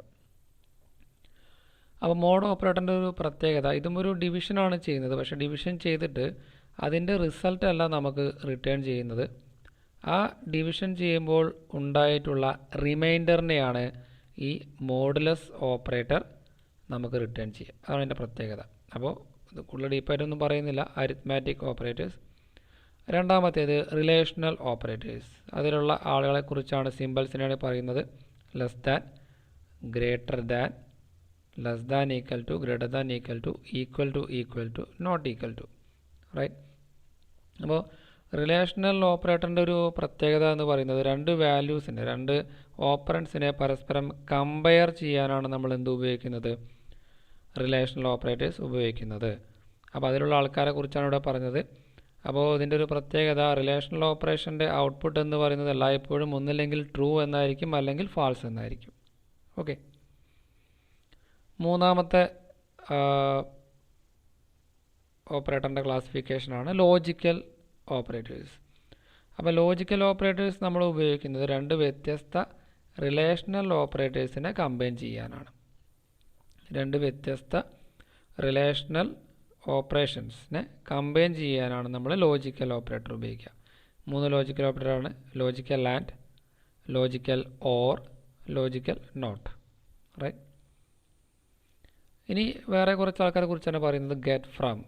അപ്പോൾ മോഡ് ഓപ്പറേറ്ററിൻ്റെ ഒരു പ്രത്യേകത, ഇതും ഒരു ഡിവിഷനാണ് ചെയ്യുന്നത്. പക്ഷേ ഡിവിഷൻ ചെയ്തിട്ട് അതിൻ്റെ റിസൾട്ട് അല്ല നമുക്ക് റിട്ടേൺ ചെയ്യുന്നത്. ആ ഡിവിഷൻ ചെയ്യുമ്പോൾ ഉണ്ടായിട്ടുള്ള റിമൈൻഡറിനെയാണ് ഈ മോഡുലസ് ഓപ്പറേറ്റർ നമുക്ക് റിട്ടേൺ ചെയ്യുക. അതാണ് അതിൻ്റെ പ്രത്യേകത. അപ്പോൾ ഇത് കൂടുതൽ ഡീപ്പായിട്ടൊന്നും പറയുന്നില്ല. Arithmetic operators. രണ്ടാമത്തേത് റിലേഷണൽ ഓപ്പറേറ്റേഴ്സ്. അതിലുള്ള ആളുകളെക്കുറിച്ചാണ്, സിമ്പിൾസിനാണ് പറയുന്നത്. Less than, greater than, less than equal to, greater than equal to, equal to, not equal to. Right. അപ്പോൾ റിലേഷണൽ ഓപ്പറേറ്ററിൻ്റെ ഒരു പ്രത്യേകത എന്ന് പറയുന്നത് 2 വാല്യൂസിനെ, 2 ഓപ്പറൻസിനെ പരസ്പരം കമ്പയർ ചെയ്യാനാണ് നമ്മൾ എന്ത് ഉപയോഗിക്കുന്നത്? റിലേഷണൽ ഓപ്പറേറ്റേഴ്സ് ഉപയോഗിക്കുന്നത്. അപ്പോൾ അതിലുള്ള ആൾക്കാരെ കുറിച്ചാണ് ഇവിടെ പറഞ്ഞത്. അപ്പോൾ ഇതിൻ്റെ ഒരു പ്രത്യേകത, റിലേഷണൽ ഓപ്പറേഷൻ്റെ ഔട്ട്പുട്ട് എന്ന് പറയുന്നത് എല്ലായ്പ്പോഴും ഒന്നില്ലെങ്കിൽ ട്രൂ എന്നായിരിക്കും, അല്ലെങ്കിൽ ഫാൾസ് എന്നായിരിക്കും. ഓക്കെ. മൂന്നാമത്തെ ഓപ്പറേറ്ററിൻ്റെ ക്ലാസിഫിക്കേഷനാണ് ലോജിക്കൽ ഓപ്പറേറ്റേഴ്സ്. അപ്പോൾ ലോജിക്കൽ ഓപ്പറേറ്റേഴ്സ് നമ്മൾ ഉപയോഗിക്കുന്നത് 2 വ്യത്യസ്ത റിലേഷണൽ ഓപ്പറേറ്റേഴ്സിനെ കമ്പൈൻ ചെയ്യാനാണ്. 2 വ്യത്യസ്ത റിലേഷണൽ ഓപ്പറേഷൻസിനെ കമ്പൈൻ ചെയ്യാനാണ് നമ്മൾ ലോജിക്കൽ ഓപ്പറേറ്റർ ഉപയോഗിക്കുക. 3 ലോജിക്കൽ ഓപ്പറേറ്ററാണ്. Logical and, logical or, logical not. Right. ഇനി വേറെ കുറച്ച് ആൾക്കാരെ കുറിച്ചാണ് പറയുന്നത്. Get from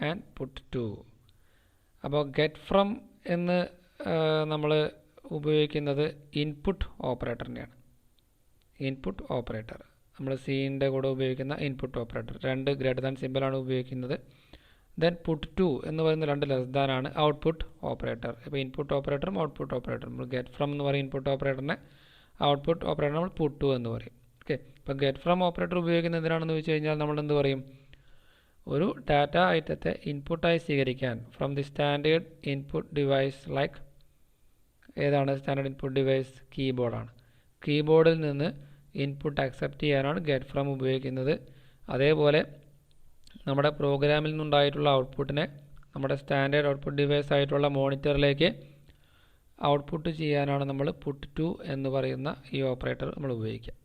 and put to. അപ്പോൾ ഗെറ്റ് ഫ്രം എന്ന് നമ്മൾ ഉപയോഗിക്കുന്നത് ഇൻപുട്ട് ഓപ്പറേറ്ററിനെയാണ്. ഇൻപുട്ട് ഓപ്പറേറ്റർ നമ്മൾ സീൻ്റെ കൂടെ ഉപയോഗിക്കുന്ന ഇൻപുട്ട് ഓപ്പറേറ്റർ. 2 ഗ്രേറ്റർ ദാൻ സിമ്പിളാണ് ഉപയോഗിക്കുന്നത്. ദെൻ പുട്ട് ടു എന്ന് പറയുന്ന 2 ലെസ് ദാൻ ആണ് ഔട്ട്പുട്ട് ഓപ്പറേറ്റർ. ഇപ്പോൾ ഇൻപുട്ട് ഓപ്പറേറ്ററും ഔട്ട്പുട്ട് ഓപ്പറേറ്ററും. നമ്മൾ ഗെറ്റ് ഫ്രം എന്ന് പറയും ഇൻപുട്ട് ഓപ്പറേറ്ററിനെ, ഔട്ട്പുട്ട് ഓപ്പറേറ്റർ നമ്മൾ പുട്ട് ടു എന്ന് പറയും. ഓക്കെ. ഇപ്പോൾ ഗെറ്റ് ഫ്രം ഓപ്പറേറ്റർ ഉപയോഗിക്കുന്നത് എന്തിനാണെന്ന് ചോദിച്ചു കഴിഞ്ഞാൽ നമ്മൾ എന്ത് പറയും? ഒരു ഡാറ്റ ഐറ്റത്തെ ഇൻപുട്ടായി സ്വീകരിക്കാൻ from the standard input device. Like ഏതാണ് സ്റ്റാൻഡേർഡ് ഇൻപുട്ട് ഡിവൈസ്? കീബോർഡാണ്. കീബോർഡിൽ നിന്ന് ഇൻപുട്ട് അക്സെപ്റ്റ് ചെയ്യാനാണ് ഗെറ്റ് ഫ്രം ഉപയോഗിക്കുന്നത്. അതേപോലെ നമ്മുടെ പ്രോഗ്രാമിൽ നിന്നുണ്ടായിട്ടുള്ള ഔട്ട്പുട്ടിനെ നമ്മുടെ സ്റ്റാൻഡേർഡ് ഔട്ട്പുട്ട് ഡിവൈസ് ആയിട്ടുള്ള മോണിറ്ററിലേക്ക് ഔട്ട്പുട്ട് ചെയ്യാനാണ് നമ്മൾ പുട്ട് ടു എന്ന് പറയുന്ന ഈ ഓപ്പറേറ്റർ നമ്മൾ ഉപയോഗിക്കുക.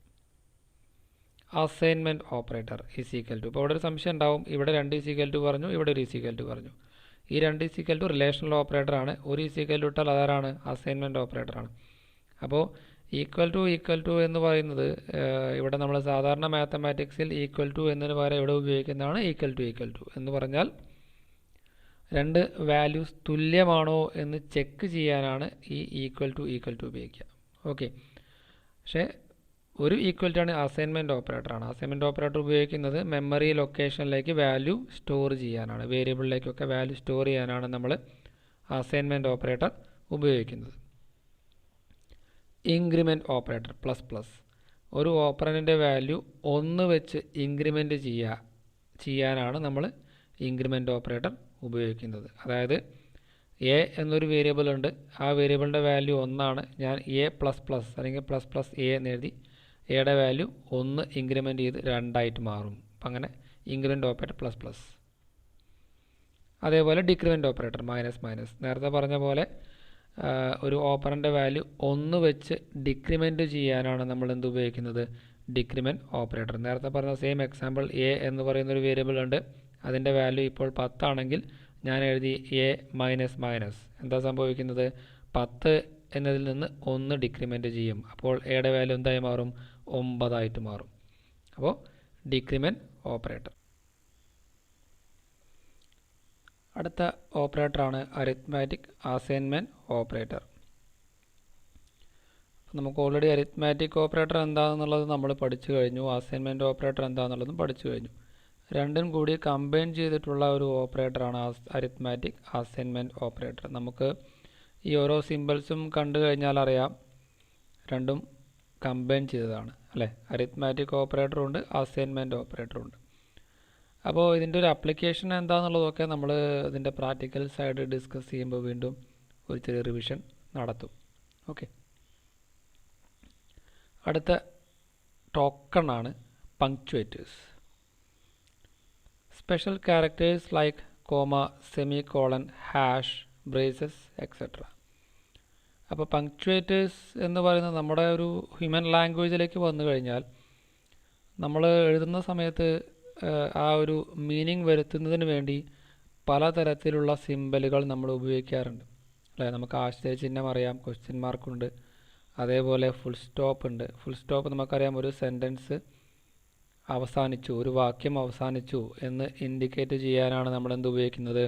Assignment operator is equal to. ഇപ്പോൾ ഇവിടെ ഒരു സംശയം ഉണ്ടാവും. ഇവിടെ 2 ഈസ് ഈക്വൽ ടു പറഞ്ഞു, ഇവിടെ 1 ഈസ് ഈക്വൽ ടു പറഞ്ഞു. ഈ 2 ഈസ് ഈക്വൽ ടു റിലേഷണൽ ഓപ്പറേറ്ററാണ്. 1 ഈസ് ഈക്വൽ ടു ഇട്ടാൽ അതാരാണ്? അസൈൻമെൻറ്റ് ഓപ്പറേറ്ററാണ്. അപ്പോൾ ഈക്വൽ ടു എന്ന് പറയുന്നത് ഇവിടെ നമ്മൾ സാധാരണ മാത്തമാറ്റിക്സിൽ ഈക്വൽ ടു എന്നതിന് പകരം ഇവിടെ ഉപയോഗിക്കുന്നതാണ് ഈക്വൽ ടു എന്ന് പറഞ്ഞാൽ 2 വാല്യൂസ് തുല്യമാണോ എന്ന് ചെക്ക് ചെയ്യാനാണ് ഈ ഈക്വൽ ടു ഉപയോഗിക്കുക. ഓക്കെ. പക്ഷേ ഒരു ഈക്വൽ ടു ആണ് അസൈൻമെൻറ്റ് ഓപ്പറേറ്ററാണ്. അസൈൻമെൻറ്റ് ഓപ്പറേറ്റർ ഉപയോഗിക്കുന്നത് മെമ്മറി ലൊക്കേഷനിലേക്ക് വാല്യൂ സ്റ്റോർ ചെയ്യാനാണ്. വേരിയബിളിലേക്കൊക്കെ വാല്യൂ സ്റ്റോർ ചെയ്യാനാണ് നമ്മൾ അസൈൻമെൻറ്റ് ഓപ്പറേറ്റർ ഉപയോഗിക്കുന്നത്. Increment operator plus plus. ഒരു ഓപ്പറൻറ്റിൻ്റെ വാല്യൂ 1 വെച്ച് ഇൻക്രിമെൻറ്റ് ചെയ്യാനാണ് നമ്മൾ ഇൻക്രിമെൻ്റ് ഓപ്പറേറ്റർ ഉപയോഗിക്കുന്നത്. അതായത് എ എന്നൊരു വേരിയബിൾ ഉണ്ട്, ആ വേരിയബിളിൻ്റെ വാല്യൂ 1 ആണ്. ഞാൻ എ പ്ലസ് പ്ലസ് അല്ലെങ്കിൽ പ്ലസ് പ്ലസ് എ എന്നെഴുതി എയുടെ വാല്യൂ 1 ഇൻക്രിമെൻ്റ് ചെയ്ത് 2 ആയിട്ട് മാറും. അപ്പം അങ്ങനെ ഇൻക്രിമെൻ്റ് ഓപ്പറേറ്റർ പ്ലസ് പ്ലസ്. അതേപോലെ ഡിക്രിമെൻ്റ് ഓപ്പറേറ്റർ മൈനസ് മൈനസ്. നേരത്തെ പറഞ്ഞ പോലെ ഒരു ഓപ്പറൻ്റെ വാല്യൂ 1 വെച്ച് ഡിക്രിമെൻ്റ് ചെയ്യാനാണ് നമ്മൾ എന്ത് ഉപയോഗിക്കുന്നത്, ഡിക്രിമെൻ്റ് ഓപ്പറേറ്റർ. നേരത്തെ പറഞ്ഞ സെയിം എക്സാമ്പിൾ എ എന്ന് പറയുന്നൊരു വേരിയബിൾ ഉണ്ട്, അതിൻ്റെ വാല്യൂ ഇപ്പോൾ 10 ആണെങ്കിൽ ഞാൻ എഴുതി എ മൈനസ് മൈനസ്. എന്താ സംഭവിക്കുന്നത്, 10 എന്നതിൽ നിന്ന് 1 ഡിക്രിമെൻ്റ് ചെയ്യും. അപ്പോൾ എയുടെ വാല്യൂ എന്തായി മാറും, 9 ആയിട്ട് മാറും. അപ്പോൾ ഡിക്രിമെൻ്റ് ഓപ്പറേറ്റർ. അടുത്ത ഓപ്പറേറ്ററാണ് അരിത്മാറ്റിക് അസൈൻമെൻറ്റ് ഓപ്പറേറ്റർ. നമുക്ക് ഓൾറെഡി അരിത്മാറ്റിക് ഓപ്പറേറ്റർ എന്താണെന്നുള്ളത് നമ്മൾ പഠിച്ചു കഴിഞ്ഞു, അസൈൻമെൻറ്റ് ഓപ്പറേറ്റർ എന്താണെന്നുള്ളതും പഠിച്ചു കഴിഞ്ഞു. രണ്ടും കൂടി കമ്പൈൻ ചെയ്തിട്ടുള്ള ഒരു ഓപ്പറേറ്ററാണ് അരിത്മാറ്റിക് അസൈൻമെൻറ്റ് ഓപ്പറേറ്റർ. നമുക്ക് ഈ ഓരോ സിമ്പിൾസും കണ്ടു കഴിഞ്ഞാൽ അറിയാം രണ്ടും കമ്പൈൻ ചെയ്തതാണ് അല്ലേ. അരിത്മാറ്റിക് ഓപ്പറേറ്ററും ഉണ്ട്, അസൈൻമെൻറ്റ് ഓപ്പറേറ്ററും ഉണ്ട്. അപ്പോൾ ഇതിൻ്റെ ഒരു ആപ്ലിക്കേഷൻ എന്താണെന്നുള്ളതൊക്കെ നമ്മൾ ഇതിൻ്റെ പ്രാക്ടിക്കൽ സൈഡ് ഡിസ്കസ് ചെയ്യുമ്പോൾ വീണ്ടും ഒരു ചെറിയ റിവിഷൻ നടത്തും. ഓക്കെ, അടുത്ത ടോക്കൺ ആണ് punctuators. Special characters like comma, semicolon, hash, braces etcetera. അപ്പോൾ പങ്ക്ച്വേറ്റേഴ്സ് എന്ന് പറയുന്നത് നമ്മുടെ ഒരു ഹ്യൂമൻ ലാംഗ്വേജിലേക്ക് വന്നു കഴിഞ്ഞാൽ നമ്മൾ എഴുതുന്ന സമയത്ത് ആ ഒരു മീനിങ് വരുത്തുന്നതിന് വേണ്ടി പലതരത്തിലുള്ള സിമ്പലുകൾ നമ്മൾ ഉപയോഗിക്കാറുണ്ട് അല്ലേ. നമുക്ക് ആശ്ചര്യചിഹ്നം അറിയാം, ക്വസ്റ്റ്യൻ മാർക്കുണ്ട്, അതേപോലെ ഫുൾ സ്റ്റോപ്പ് ഉണ്ട്. ഫുൾ സ്റ്റോപ്പ് നമുക്കറിയാം ഒരു സെൻറ്റൻസ് അവസാനിച്ചു, ഒരു വാക്യം അവസാനിച്ചു എന്ന് ഇൻഡിക്കേറ്റ് ചെയ്യാനാണ് നമ്മൾ എന്ത് ഉപയോഗിക്കുന്നത്,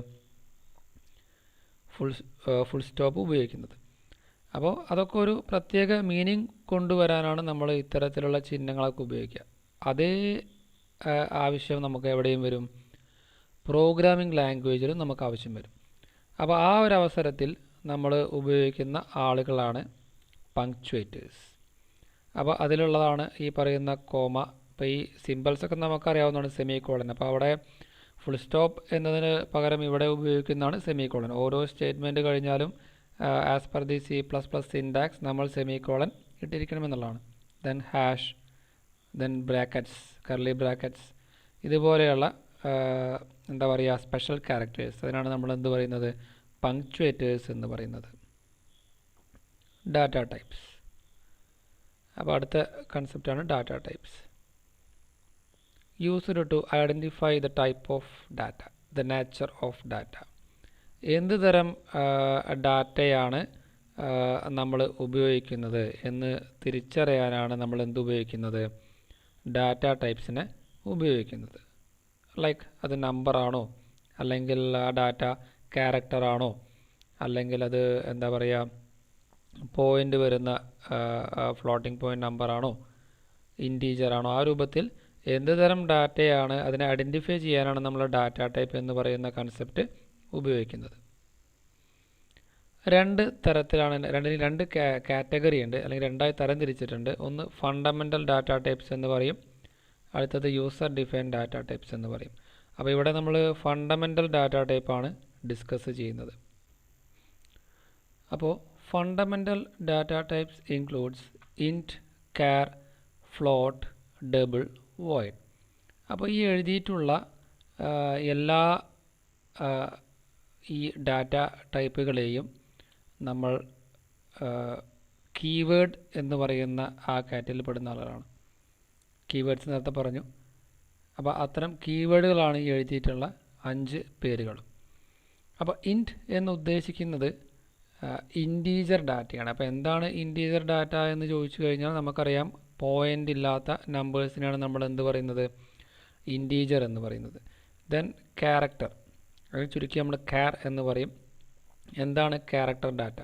ഫുൾ സ്റ്റോപ്പ് ഉപയോഗിക്കുന്നത്. അപ്പോൾ അതൊക്കെ ഒരു പ്രത്യേക മീനിങ് കൊണ്ടുവരാനാണ് നമ്മൾ ഇത്തരത്തിലുള്ള ചിഹ്നങ്ങളൊക്കെ ഉപയോഗിക്കുക. അതേ ആവശ്യം നമുക്ക് എവിടെയും വരും, പ്രോഗ്രാമിംഗ് ലാംഗ്വേജിലും നമുക്ക് ആവശ്യം വരും. അപ്പോൾ ആ ഒരു അവസരത്തിൽ നമ്മൾ ഉപയോഗിക്കുന്ന ആളുകളാണ് പങ്ക്ച്വേറ്റേഴ്സ്. അപ്പോൾ അതിലുള്ളതാണ് ഈ പറയുന്ന കോമ. അപ്പോൾ ഈ സിമ്പിൾസൊക്കെ നമുക്കറിയാവുന്നതാണ് സെമികോളൻ. അപ്പോൾ അവിടെ ഫുൾ സ്റ്റോപ്പ് എന്നതിന് പകരം ഇവിടെ ഉപയോഗിക്കുന്നതാണ് സെമികോളൻ. ഓരോ സ്റ്റേറ്റ്മെൻറ്റ് കഴിഞ്ഞാലും as per the C++ syntax നമ്മൾ സെമികോളൻ ഇട്ടിരിക്കണമെന്നുള്ളതാണ്. Then hash, then brackets, curly brackets, ഇതുപോലെയുള്ള എന്താ പറയുക സ്പെഷ്യൽ ക്യാരക്ടേഴ്സ്, അതിനാണ് നമ്മൾ എന്ത് പറയുന്നത്, പങ്ക്ച്വേറ്റേഴ്സ് എന്ന് പറയുന്നത്. Data types. അപ്പോൾ അടുത്ത കൺസെപ്റ്റാണ് data types. Used to identify the type of data, the nature of data. എന്ത് തരം ഡാറ്റയാണ് നമ്മൾ ഉപയോഗിക്കുന്നത് എന്ന് തിരിച്ചറിയാനാണ് നമ്മൾ എന്ത് ഉപയോഗിക്കുന്നത്, ഡാറ്റ ടൈപ്സിനെ ഉപയോഗിക്കുന്നത്. ലൈക്ക് അത് നമ്പറാണോ, അല്ലെങ്കിൽ ആ ഡാറ്റ ക്യാരക്ടറാണോ, അല്ലെങ്കിൽ അത് എന്താ പറയുക പോയിൻ്റ് വരുന്ന ഫ്ലോട്ടിംഗ് പോയിൻ്റ് നമ്പറാണോ, ഇൻറ്റീജറാണോ, ആ രൂപത്തിൽ എന്ത് തരം ഡാറ്റയാണ് അതിനെ ഐഡൻറ്റിഫൈ ചെയ്യാനാണ് നമ്മൾ ഡാറ്റ ടൈപ്പ് എന്ന് പറയുന്ന കൺസെപ്റ്റ് ഉപയോഗിക്കുന്നത്. രണ്ട് തരത്തിലാണ്, രണ്ട് കാറ്റഗറി ഉണ്ട്, അല്ലെങ്കിൽ രണ്ടായി തരം തിരിച്ചിട്ടുണ്ട്. ഒന്ന് ഫണ്ടമെൻ്റൽ ഡാറ്റ ടൈപ്സ് എന്ന് പറയും, അടുത്തത് യൂസർ ഡിഫൈൻ ഡാറ്റ ടൈപ്സ് എന്ന് പറയും. അപ്പോൾ ഇവിടെ നമ്മൾ ഫണ്ടമെൻ്റൽ ഡാറ്റ ടൈപ്പാണ് ഡിസ്കസ് ചെയ്യുന്നത്. അപ്പോൾ ഫണ്ടമെൻ്റൽ ഡാറ്റ ടൈപ്സ് ഇൻക്ലൂഡ്സ് ഇൻറ്റ്, ചാർ, ഫ്ലോട്ട്, ഡബിൾ, വോയിഡ്. അപ്പോൾ ഈ എഴുതിയിട്ടുള്ള എല്ലാ ഈ ഡാറ്റ ടൈപ്പുകളെയും നമ്മൾ കീവേഡ് എന്ന് പറയുന്ന ആ കാറ്റഗറിയിൽ പെടുന്ന ആളുകളാണ്. കീവേഡ്സ് നേരത്തെ പറഞ്ഞു. അപ്പോൾ അത്തരം കീവേഡുകളാണ് ഈ എഴുതിയിട്ടുള്ള 5 പേരുകളും. അപ്പോൾ ഇൻറ്റ് എന്ന് ഉദ്ദേശിക്കുന്നത് ഇൻറ്റീജർ ഡാറ്റയാണ്. അപ്പോൾ എന്താണ് ഇൻറ്റീജർ ഡാറ്റ എന്ന് ചോദിച്ചു കഴിഞ്ഞാൽ നമുക്കറിയാം പോയിൻ്റ് ഇല്ലാത്ത നമ്പേഴ്സിനാണ് നമ്മൾ എന്ത് പറയുന്നത്, ഇൻറ്റീജർ എന്ന് പറയുന്നത്. ദെൻ ക്യാരക്ടർ, അത് ചുരുക്കി നമ്മൾ ചാർ എന്ന് പറയും. എന്താണ് ക്യാരക്ടർ ഡാറ്റ?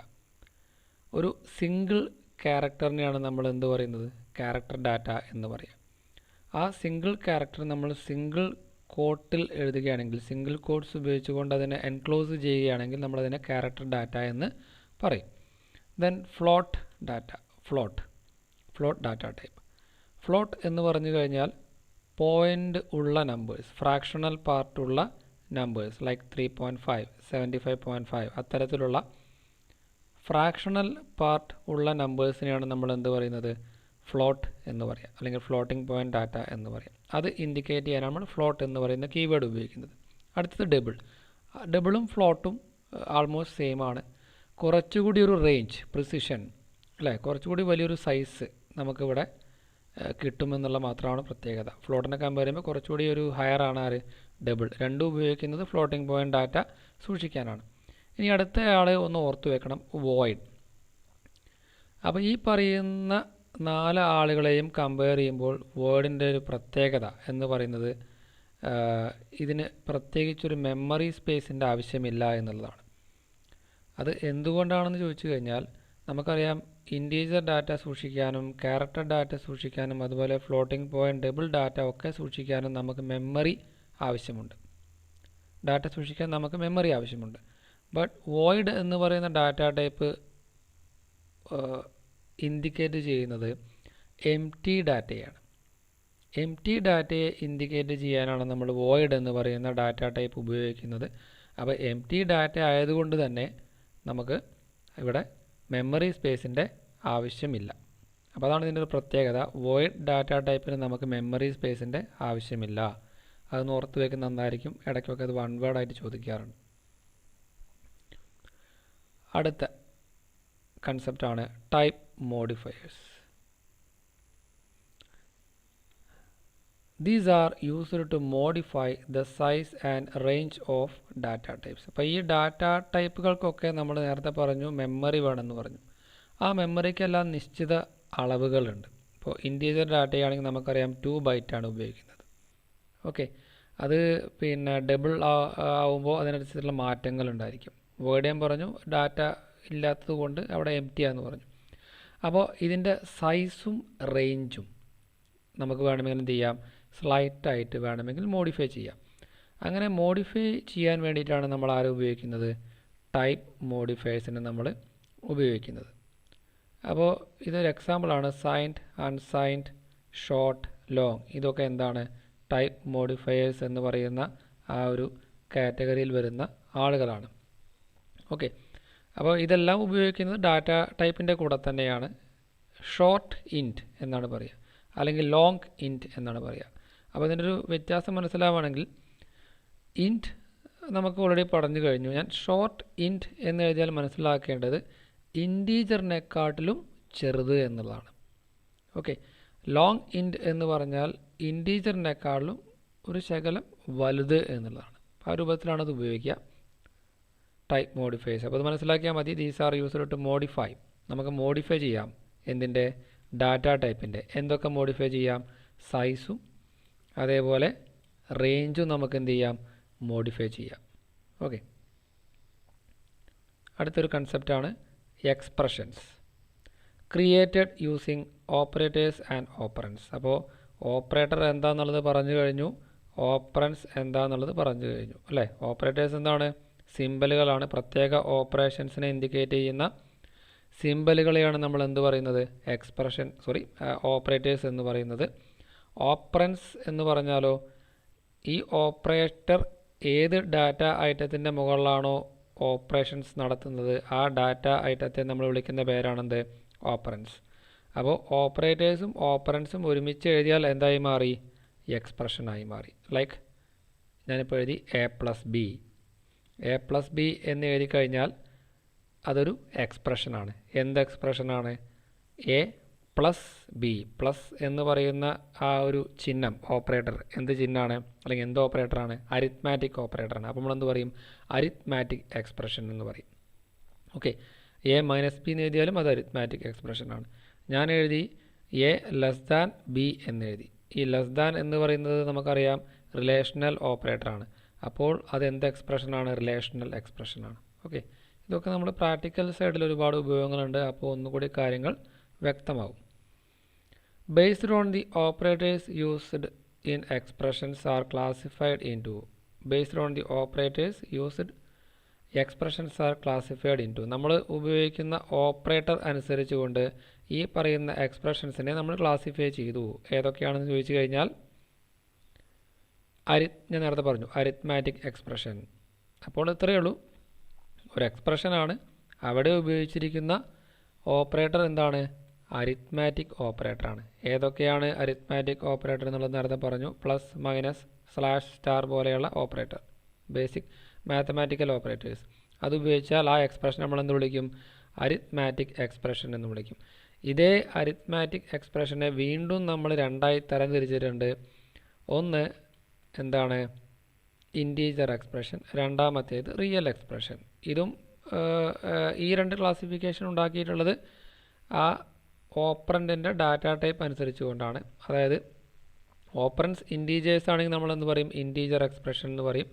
ഒരു സിംഗിൾ ക്യാരക്ടറിനെയാണ് നമ്മൾ എന്ത് പറയുന്നത്, ക്യാരക്ടർ ഡാറ്റ എന്ന് പറയാം. ആ സിംഗിൾ ക്യാരക്ടർ നമ്മൾ സിംഗിൾ കോട്ടിൽ എഴുതുകയാണെങ്കിൽ, സിംഗിൾ കോട്ട്സ് ഉപയോഗിച്ചുകൊണ്ട് അതിനെ എൻക്ലോസ് ചെയ്യുകയാണെങ്കിൽ നമ്മളതിനെ ക്യാരക്ടർ ഡാറ്റ എന്ന് പറയും. Then float data, float data type. Float എന്ന് പറഞ്ഞു കഴിഞ്ഞാൽ പോയിൻ്റ് ഉള്ള നമ്പേഴ്സ്, ഫ്രാക്ഷണൽ പാർട്ടുള്ള നമ്പേഴ്സ് ലൈക്ക് 3.5, 75.5 അത്തരത്തിലുള്ള ഫ്രാക്ഷണൽ പാർട്ട് ഉള്ള നമ്പേഴ്സിനെയാണ് നമ്മൾ എന്ത് പറയുന്നത്, ഫ്ലോട്ട് എന്ന് പറയാം, അല്ലെങ്കിൽ ഫ്ലോട്ടിംഗ് പോയിൻ്റ് ഡാറ്റ എന്ന് പറയാം. അത് ഇൻഡിക്കേറ്റ് ചെയ്യാനാണ് നമ്മൾ ഫ്ലോട്ട് എന്ന് പറയുന്ന കീവേഡ് ഉപയോഗിക്കുന്നത്. അടുത്തത് ഡബിൾ. ഡബിളും ഫ്ലോട്ടും ആൾമോസ്റ്റ് സെയിം ആണ്. കുറച്ചുകൂടി ഒരു റേഞ്ച്, പ്രിസിഷൻ അല്ലേ, കുറച്ചുകൂടി വലിയൊരു സൈസ് നമുക്കിവിടെ കിട്ടുമെന്നുള്ള മാത്രമാണ് പ്രത്യേകത. ഫ്ലോട്ടിനെ കമ്പയർ ചെയ്യുമ്പോൾ കുറച്ചുകൂടി ഒരു ഹയർ ആണ് ആര്, ഡബിൾ. രണ്ടും ഉപയോഗിക്കുന്നത് ഫ്ലോട്ടിംഗ് പോയിൻ്റ് ഡാറ്റ സൂക്ഷിക്കാനാണ്. ഇനി അടുത്ത ആൾ ഒന്ന് ഓർത്തു വെക്കണം, വോയിഡ്. അപ്പോൾ ഈ പറയുന്ന 4 ആളുകളെയും കമ്പയർ ചെയ്യുമ്പോൾ വേർഡിൻ്റെ ഒരു പ്രത്യേകത എന്ന് പറയുന്നത് ഇതിന് പ്രത്യേകിച്ചൊരു മെമ്മറി സ്പേസിൻ്റെ ആവശ്യമില്ല എന്നുള്ളതാണ്. അത് എന്തുകൊണ്ടാണെന്ന് ചോദിച്ചു കഴിഞ്ഞാൽ നമുക്കറിയാം, ഇൻറ്റീജർ ഡാറ്റ സൂക്ഷിക്കാനും ക്യാരക്ടർ ഡാറ്റ സൂക്ഷിക്കാനും അതുപോലെ ഫ്ലോട്ടിംഗ് പോയിൻ്റ് ഡബിൾ ഡാറ്റ ഒക്കെ സൂക്ഷിക്കാനും നമുക്ക് മെമ്മറി ആവശ്യമുണ്ട്. ഡാറ്റ സൂക്ഷിക്കാൻ നമുക്ക് മെമ്മറി ആവശ്യമുണ്ട്. ബട്ട് വോയിഡ് എന്ന് പറയുന്ന ഡാറ്റ ടൈപ്പ് ഇൻഡിക്കേറ്റ് ചെയ്യുന്നത് എംപ്റ്റി ഡാറ്റയാണ്. എംപ്റ്റി ഡാറ്റയെ ഇൻഡിക്കേറ്റ് ചെയ്യാനാണ് നമ്മൾ വോയിഡ് എന്ന് പറയുന്ന ഡാറ്റ ടൈപ്പ് ഉപയോഗിക്കുന്നത്. അപ്പോൾ എംപ്റ്റി ഡാറ്റ ആയതുകൊണ്ട് തന്നെ നമുക്ക് ഇവിടെ മെമ്മറി സ്പേസിൻ്റെ ആവശ്യമില്ല. അപ്പോൾ അതാണ് ഇതിൻ്റെ ഒരു പ്രത്യേകത. വോയിഡ് ഡാറ്റ ടൈപ്പിന് നമുക്ക് മെമ്മറി സ്പേസിൻ്റെ ആവശ്യമില്ല. അതൊന്ന് ഓർത്ത് വയ്ക്കുന്നത് നന്നായിരിക്കും. ഇടയ്ക്കൊക്കെ അത് വൺ വേർഡായിട്ട് ചോദിക്കാറുണ്ട്. അടുത്ത കൺസെപ്റ്റാണ് type modifiers. These are used to modify the size and range of data types. അപ്പോൾ ഈ ഡാറ്റ ടൈപ്പുകൾക്കൊക്കെ നമ്മൾ നേരത്തെ പറഞ്ഞു മെമ്മറി വേണമെന്ന് പറഞ്ഞു. ആ മെമ്മറിക്കെല്ലാം നിശ്ചിത അളവുകളുണ്ട്. ഇപ്പോൾ ഇൻറ്റീജർ ഡാറ്റയാണെങ്കിൽ നമുക്കറിയാം 2 ബൈറ്റാണ് ഉപയോഗിക്കുന്നത്. ഓക്കെ, അത് പിന്നെ ഡബിൾ ആവുമ്പോൾ അതിനനുസരിച്ചുള്ള മാറ്റങ്ങൾ ഉണ്ടായിരിക്കും. വേർഡ് ഞാൻ പറഞ്ഞു ഡാറ്റ ഇല്ലാത്തത് കൊണ്ട് അവിടെ എംപ്റ്റിയാന്ന് പറഞ്ഞു. അപ്പോൾ ഇതിൻ്റെ സൈസും റേഞ്ചും നമുക്ക് വേണമെങ്കിൽ എന്ത് ചെയ്യാം, സ്ലൈറ്റായിട്ട് വേണമെങ്കിൽ മോഡിഫൈ ചെയ്യാം. അങ്ങനെ മോഡിഫൈ ചെയ്യാൻ വേണ്ടിയിട്ടാണ് നമ്മൾ ആരും ഉപയോഗിക്കുന്നത്, ടൈപ്പ് മോഡിഫയേഴ്സിനെ നമ്മൾ ഉപയോഗിക്കുന്നത്. അപ്പോൾ ഇതൊരു എക്സാമ്പിളാണ്. സൈൻഡ്, അൺസൈൻഡ്, ഷോർട്ട്, ലോങ്, ഇതൊക്കെ എന്താണ്, ടൈപ്പ് മോഡിഫയേഴ്സ് എന്ന് പറയുന്ന ആ ഒരു കാറ്റഗറിയിൽ വരുന്ന ആളുകളാണ്. ഓക്കെ, അപ്പോൾ ഇതെല്ലാം ഉപയോഗിക്കുന്നത് ഡാറ്റ ടൈപ്പിൻ്റെ കൂടെ തന്നെയാണ്. ഷോർട്ട് ഇൻറ്റ് എന്നാണ് പറയുക, അല്ലെങ്കിൽ ലോങ് ഇൻറ്റ് എന്നാണ് പറയുക. അപ്പോൾ ഇതിൻ്റെ ഒരു വ്യത്യാസം മനസ്സിലാവുകയാണെങ്കിൽ, ഇൻറ്റ് നമുക്ക് ഓൾറെഡി പറഞ്ഞു കഴിഞ്ഞു. ഞാൻ ഷോർട്ട് ഇൻറ്റ് എന്ന് എഴുതിയാൽ മനസ്സിലാക്കേണ്ടത് ഇൻറ്റീജറിനെക്കാട്ടിലും ചെറുത് എന്നുള്ളതാണ്. ഓക്കെ, ലോങ് ഇൻറ്റ് എന്ന് പറഞ്ഞാൽ ഇൻറ്റീജറിനെക്കാട്ടിലും ഒരു ശകലം വലുത് എന്നുള്ളതാണ്. ആ രൂപത്തിലാണ് അത് ഉപയോഗിക്കുക, ടൈപ്പ് മോഡിഫയേഴ്സ്. അപ്പോൾ അത് മനസ്സിലാക്കിയാൽ മതി. These are used to modify. നമുക്ക് മോഡിഫൈ ചെയ്യാം എന്തിൻ്റെ, ഡാറ്റ ടൈപ്പിൻ്റെ. എന്തൊക്കെ മോഡിഫൈ ചെയ്യാം, സൈസും അതേപോലെ റേഞ്ചും നമുക്ക് എന്ത് ചെയ്യാം, മോഡിഫൈ ചെയ്യാം. ഓക്കെ, അടുത്തൊരു കൺസെപ്റ്റാണ് expressions. Created using operators and operands. അപ്പോൾ ഓപ്പറേറ്റർ എന്താണെന്നുള്ളത് പറഞ്ഞു കഴിഞ്ഞു, ഓപ്പറൻസ് എന്താണെന്നുള്ളത് പറഞ്ഞു കഴിഞ്ഞു അല്ലേ. ഓപ്പറേറ്റേഴ്സ് എന്താണ്, സിമ്പലുകളാണ്. പ്രത്യേക ഓപ്പറേഷൻസിനെ ഇൻഡിക്കേറ്റ് ചെയ്യുന്ന സിമ്പലുകളെയാണ് നമ്മൾ എന്ത് പറയുന്നത്, ഓപ്പറേറ്റേഴ്സ് എന്ന് പറയുന്നത്. ഓപ്പറൻസ് എന്ന് പറഞ്ഞാലോ, ഈ ഓപ്പറേറ്റർ ഏത് ഡാറ്റ ഐറ്റത്തിൻ്റെ മുകളിലാണോ ഓപ്പറേഷൻസ് നടത്തുന്നത് ആ ഡാറ്റ ഐറ്റത്തെ നമ്മൾ വിളിക്കുന്ന പേരാണെന്ത്, ഓപ്പറൻസ്. അപ്പോൾ ഓപ്പറേറ്റേഴ്സും ഓപ്പറൻസും ഒരുമിച്ച് എഴുതിയാൽ എന്തായി മാറി, എക്സ്പ്രഷനായി മാറി. ലൈക്ക് ഞാനിപ്പോൾ എഴുതി A+B എന്ന് എഴുതി കഴിഞ്ഞാൽ അതൊരു എക്സ്പ്രഷനാണ്. എന്ത് എക്സ്പ്രഷനാണ്, A+B. പ്ലസ് എന്ന് പറയുന്ന ആ ഒരു ചിഹ്നം, ഓപ്പറേറ്റർ എന്ത് ചിഹ്നമാണ്, അല്ലെങ്കിൽ എന്ത് ഓപ്പറേറ്ററാണ്, അരിത്മാറ്റിക് ഓപ്പറേറ്ററാണ്. അപ്പോൾ നമ്മളെന്ത് പറയും, അരിത്മാറ്റിക് എക്സ്പ്രഷൻ എന്ന് പറയും. ഓക്കെ, A-B എന്ന് എഴുതിയാലും അത് അരിത്മാറ്റിക് എക്സ്പ്രഷനാണ്. ഞാൻ എഴുതി A<B എന്ന് എഴുതി. ഈ ലെസ് ദാൻ എന്ന് പറയുന്നത് നമുക്കറിയാം റിലേഷണൽ ഓപ്പറേറ്ററാണ്. അപ്പോൾ അതെന്ത് എക്സ്പ്രഷനാണ്, റിലേഷണൽ എക്സ്പ്രഷനാണ്. ഓക്കെ, ഇതൊക്കെ നമ്മൾ പ്രാക്ടിക്കൽ സൈഡിൽ ഒരുപാട് ഉപയോഗങ്ങളുണ്ട്. അപ്പോൾ ഒന്നുകൂടി കാര്യങ്ങൾ വ്യക്തമാവും. Based on the operators used in expressions are classified into. Based on the operators used expressions are classified into. നമ്മൾ ഉപയോഗിക്കുന്ന ഓപ്പറേറ്റർ അനുസരിച്ചുകൊണ്ട് ഈ പറയുന്ന എക്സ്പ്രഷൻസിനെ നമ്മൾ ക്ലാസിഫൈ ചെയ്തു. ഏതൊക്കെയാണെന്ന് ചോദിച്ചു കഴിഞ്ഞാൽ ഞാൻ നേരത്തെ പറഞ്ഞു അരിത്മാറ്റിക് എക്സ്പ്രഷൻ. അപ്പോൾ ഇത്രയേ ഉള്ളൂ, ഒരു എക്സ്പ്രഷനാണ്, അവിടെ ഉപയോഗിച്ചിരിക്കുന്ന ഓപ്പറേറ്റർ എന്താണ്? അരിത്മാറ്റിക് ഓപ്പറേറ്ററാണ്. ഏതൊക്കെയാണ് അരിത്മാറ്റിക് ഓപ്പറേറ്റർ എന്നുള്ളത് നേരത്തെ പറഞ്ഞു. പ്ലസ്, മൈനസ്, സ്ലാഷ്, സ്റ്റാർ പോലെയുള്ള ഓപ്പറേറ്റർ, ബേസിക് മാത്തമാറ്റിക്കൽ ഓപ്പറേറ്റേഴ്സ്. അത് ഉപയോഗിച്ചാൽ ആ എക്സ്പ്രഷൻ നമ്മൾ എന്ത് വിളിക്കും? അരിത്മാറ്റിക് എക്സ്പ്രഷൻ എന്ന് വിളിക്കും. ഇതേ അരിത്മാറ്റിക് എക്സ്പ്രഷനെ വീണ്ടും നമ്മൾ രണ്ടായി തരംതിരിച്ചിട്ടുണ്ട്. ഒന്ന് എന്താണ്? ഇൻറ്റീജർ എക്സ്പ്രഷൻ, രണ്ടാമത്തേത് റിയൽ എക്സ്പ്രഷൻ. ഇതും ഈ രണ്ട് ക്ലാസിഫിക്കേഷൻ ഉണ്ടാക്കിയിട്ടുള്ളത് ആ ഓപ്പറൻറ്റിൻ്റെ ഡാറ്റ ടൈപ്പ് അനുസരിച്ചുകൊണ്ടാണ്. അതായത് ഓപ്പറൻസ് ഇൻറ്റീജേഴ്സ് ആണെങ്കിൽ നമ്മൾ എന്ത് പറയും? ഇൻറ്റീജർ എക്സ്പ്രഷൻ എന്ന് പറയും.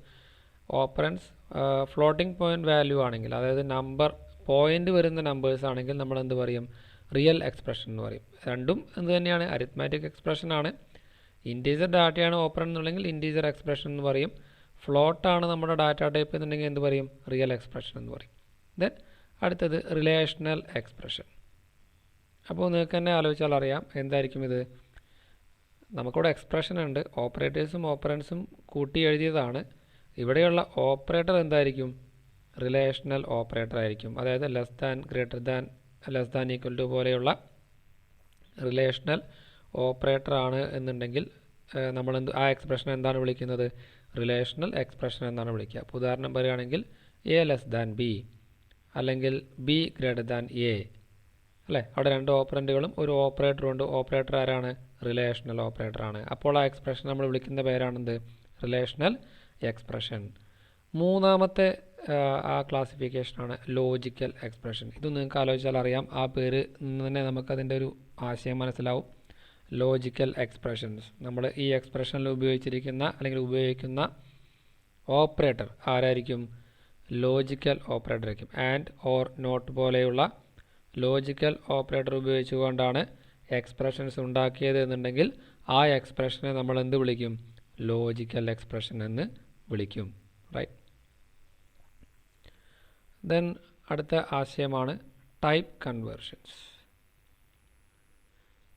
ഓപ്പറൻസ് ഫ്ലോട്ടിംഗ് പോയിൻ്റ് വാല്യൂ ആണെങ്കിൽ, അതായത് നമ്പർ പോയിൻ്റ് വരുന്ന നമ്പേഴ്സ് ആണെങ്കിൽ നമ്മൾ എന്ത് പറയും? റിയൽ എക്സ്പ്രഷൻ എന്ന് പറയും. രണ്ടും എന്ത് തന്നെയാണ്? അരിത്മാറ്റിക് എക്സ്പ്രഷനാണ്. ഇൻറ്റീജർ ഡാറ്റയാണ് ഓപ്പറൻ എന്നുണ്ടെങ്കിൽ ഇൻറ്റീജർ എക്സ്പ്രഷൻ എന്ന് പറയും. ഫ്ലോട്ടാണ് നമ്മുടെ ഡാറ്റ ടൈപ്പ് എന്നുണ്ടെങ്കിൽ എന്ത് പറയും? റിയൽ എക്സ്പ്രഷൻ എന്ന് പറയും. ദെൻ അടുത്തത് റിലേഷണൽ എക്സ്പ്രഷൻ. അപ്പോൾ നിങ്ങൾക്ക് തന്നെ ആലോചിച്ചാൽ അറിയാം എന്തായിരിക്കും ഇത്. നമുക്കിവിടെ എക്സ്പ്രഷൻ ഉണ്ട്, ഓപ്പറേറ്റേഴ്സും ഓപ്പറൻസും കൂട്ടി എഴുതിയതാണ്. ഇവിടെയുള്ള ഓപ്പറേറ്റർ എന്തായിരിക്കും? റിലേഷണൽ ഓപ്പറേറ്റർ ആയിരിക്കും. അതായത് less than, greater than, less than, equal to പോലെയുള്ള റിലേഷണൽ ഓപ്പറേറ്റർ ആണ് എന്നുണ്ടെങ്കിൽ നമ്മൾ ആ എക്സ്പ്രഷൻ എന്താണ് വിളിക്കുന്നത്? റിലേഷണൽ എക്സ്പ്രഷൻ എന്നാണ് വിളിക്കുക. അപ്പോൾ ഉദാഹരണം പറയുകയാണെങ്കിൽ എ ലെസ് ദാൻ ബി, അല്ലെങ്കിൽ ബി ഗ്രേറ്റർ ദാൻ എ, അല്ലേ? അവിടെ രണ്ട് ഓപ്പറൻറ്റുകളും ഒരു ഓപ്പറേറ്ററും ഉണ്ട്. ഓപ്പറേറ്റർ ആരാണ്? റിലേഷണൽ ഓപ്പറേറ്റർ ആണ്. അപ്പോൾ ആ എക്സ്പ്രഷൻ നമ്മൾ വിളിക്കുന്ന പേരാണെന്ത്? Relational expression. മൂന്നാമത്തെ ആ ക്ലാസിഫിക്കേഷനാണ് ലോജിക്കൽ എക്സ്പ്രഷൻ. ഇത് നിങ്ങൾക്ക് ആലോചിച്ചാൽ അറിയാം, ആ പേര് തന്നെ നമുക്കതിൻ്റെ ഒരു ആശയം മനസ്സിലാവും. ലോജിക്കൽ എക്സ്പ്രഷൻസ്, നമ്മൾ ഈ എക്സ്പ്രഷനിൽ ഉപയോഗിച്ചിരിക്കുന്ന അല്ലെങ്കിൽ ഉപയോഗിക്കുന്ന ഓപ്പറേറ്റർ ആരായിരിക്കും? ലോജിക്കൽ ഓപ്പറേറ്റർ ആയിരിക്കും. ആൻഡ്, ഓർ, നോട്ട് പോലെയുള്ള ലോജിക്കൽ ഓപ്പറേറ്റർ ഉപയോഗിച്ചുകൊണ്ടാണ് എക്സ്പ്രഷൻസ് ഉണ്ടാക്കിയത് എന്നുണ്ടെങ്കിൽ ആ എക്സ്പ്രഷനെ നമ്മൾ എന്ത് വിളിക്കും? ലോജിക്കൽ എക്സ്പ്രഷൻ എന്ന് വിളിക്കും. റൈറ്റ്. ദെൻ അടുത്ത ആശയമാണ് type conversions.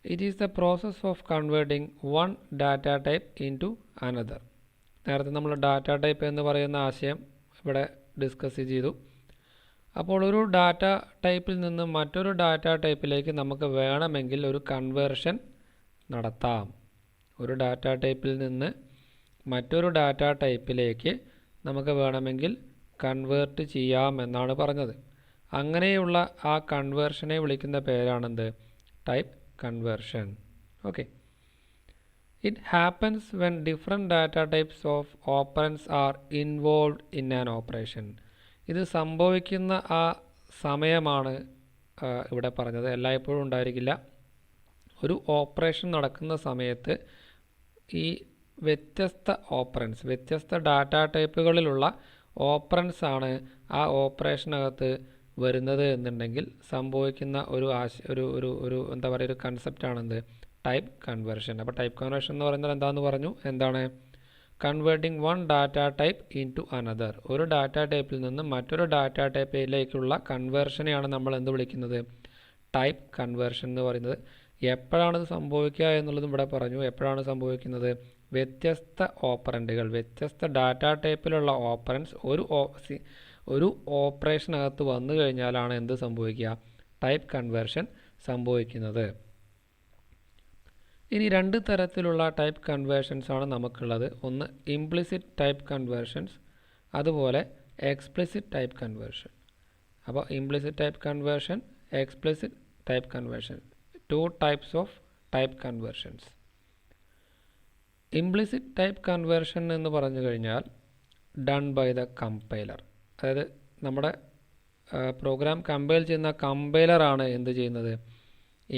It is the process of converting one data type into another. നേരത്തെ നമ്മൾ ഡാറ്റ ടൈപ്പ് എന്ന് പറയുന്ന ആശയം ഇവിടെ ഡിസ്കസ് ചെയ്തു. അപ്പോൾ ഒരു ഡാറ്റ ടൈപ്പിൽ നിന്ന് മറ്റൊരു ഡാറ്റ ടൈപ്പിലേക്ക് നമുക്ക് വേണമെങ്കിൽ ഒരു കൺവേർഷൻ നടത്താം. ഒരു ഡാറ്റ ടൈപ്പിൽ നിന്ന് മറ്റൊരു ഡാറ്റ ടൈപ്പിലേക്ക് നമുക്ക് വേണമെങ്കിൽ കൺവേർട്ട് ചെയ്യാം എന്നാണ് പറഞ്ഞത്. അങ്ങനെയുള്ള ആ കൺവേർഷനെ വിളിക്കുന്ന പേരാണെന്ത്? Type conversion. Okay, it happens when different data types of operands are involved in an operation. ഇത് സംഭവിക്കുന്ന ആ സമയമാണ് ഇവിടെ പറഞ്ഞത്. എല്ലായ്പ്പോഴും ഉണ്ടായിരിക്കില്ല. ഒരു ഓപ്പറേഷൻ നടക്കുന്ന സമയത്ത് ഈ വ്യത്യസ്ത ഓപ്പറൻസ്, വ്യത്യസ്ത ഡാറ്റ ടൈപ്പുകളിലുള്ള ഓപ്പറൻസ് ആണ് ആ ഓപ്പറേഷനകത്ത് വരുന്നത് എന്നുണ്ടെങ്കിൽ സംഭവിക്കുന്ന ഒരു എന്താ പറയുക, ഒരു കൺസെപ്റ്റാണെന്ത്? Type conversion. അപ്പോൾ ടൈപ്പ് കൺവേർഷൻ എന്ന് പറയുന്നത് എന്താണെന്ന് പറഞ്ഞു. എന്താണ്? Converting one data type in into. ഒരു ഡാറ്റ ടൈപ്പിൽ നിന്ന് മറ്റൊരു ഡാറ്റ ടൈപ്പിലേക്കുള്ള കൺവേർഷനെയാണ് നമ്മൾ എന്ത് വിളിക്കുന്നത്? ടൈപ്പ് കൺവേർഷൻ എന്ന് പറയുന്നത്. എപ്പോഴാണിത് സംഭവിക്കുക എന്നുള്ളതും ഇവിടെ പറഞ്ഞു. എപ്പോഴാണ് സംഭവിക്കുന്നത്? വ്യത്യസ്ത ഓപ്പറൻറ്റുകൾ, വ്യത്യസ്ത ഡാറ്റ ടൈപ്പിലുള്ള ഓപ്പറൻസ് ഒരു ഓപ്പറേഷനകത്ത് വന്നു കഴിഞ്ഞാലാണ് എന്ത് സംഭവിക്കുക? ടൈപ്പ് കൺവേർഷൻ സംഭവിക്കുന്നത്. ഇനി രണ്ട് തരത്തിലുള്ള ടൈപ്പ് കൺവേർഷൻസ് ആണ് നമുക്കുള്ളത്. ഒന്ന് ഇംപ്ലിസിറ്റ് ടൈപ്പ് കൺവേർഷൻസ്, അതുപോലെ എക്സ്പ്ലിസിറ്റ് ടൈപ്പ് കൺവേർഷൻ. അപ്പോൾ implicit type conversion, explicit type conversion, two types of type conversions. Implicit type conversion എന്ന് പറഞ്ഞു കഴിഞ്ഞാൽ ഡൺ ബൈ ദ കമ്പൈലർ. അതായത് നമ്മുടെ പ്രോഗ്രാം കമ്പൈൽ ചെയ്യുന്ന കമ്പൈലറാണ് എന്ത് ചെയ്യുന്നത്?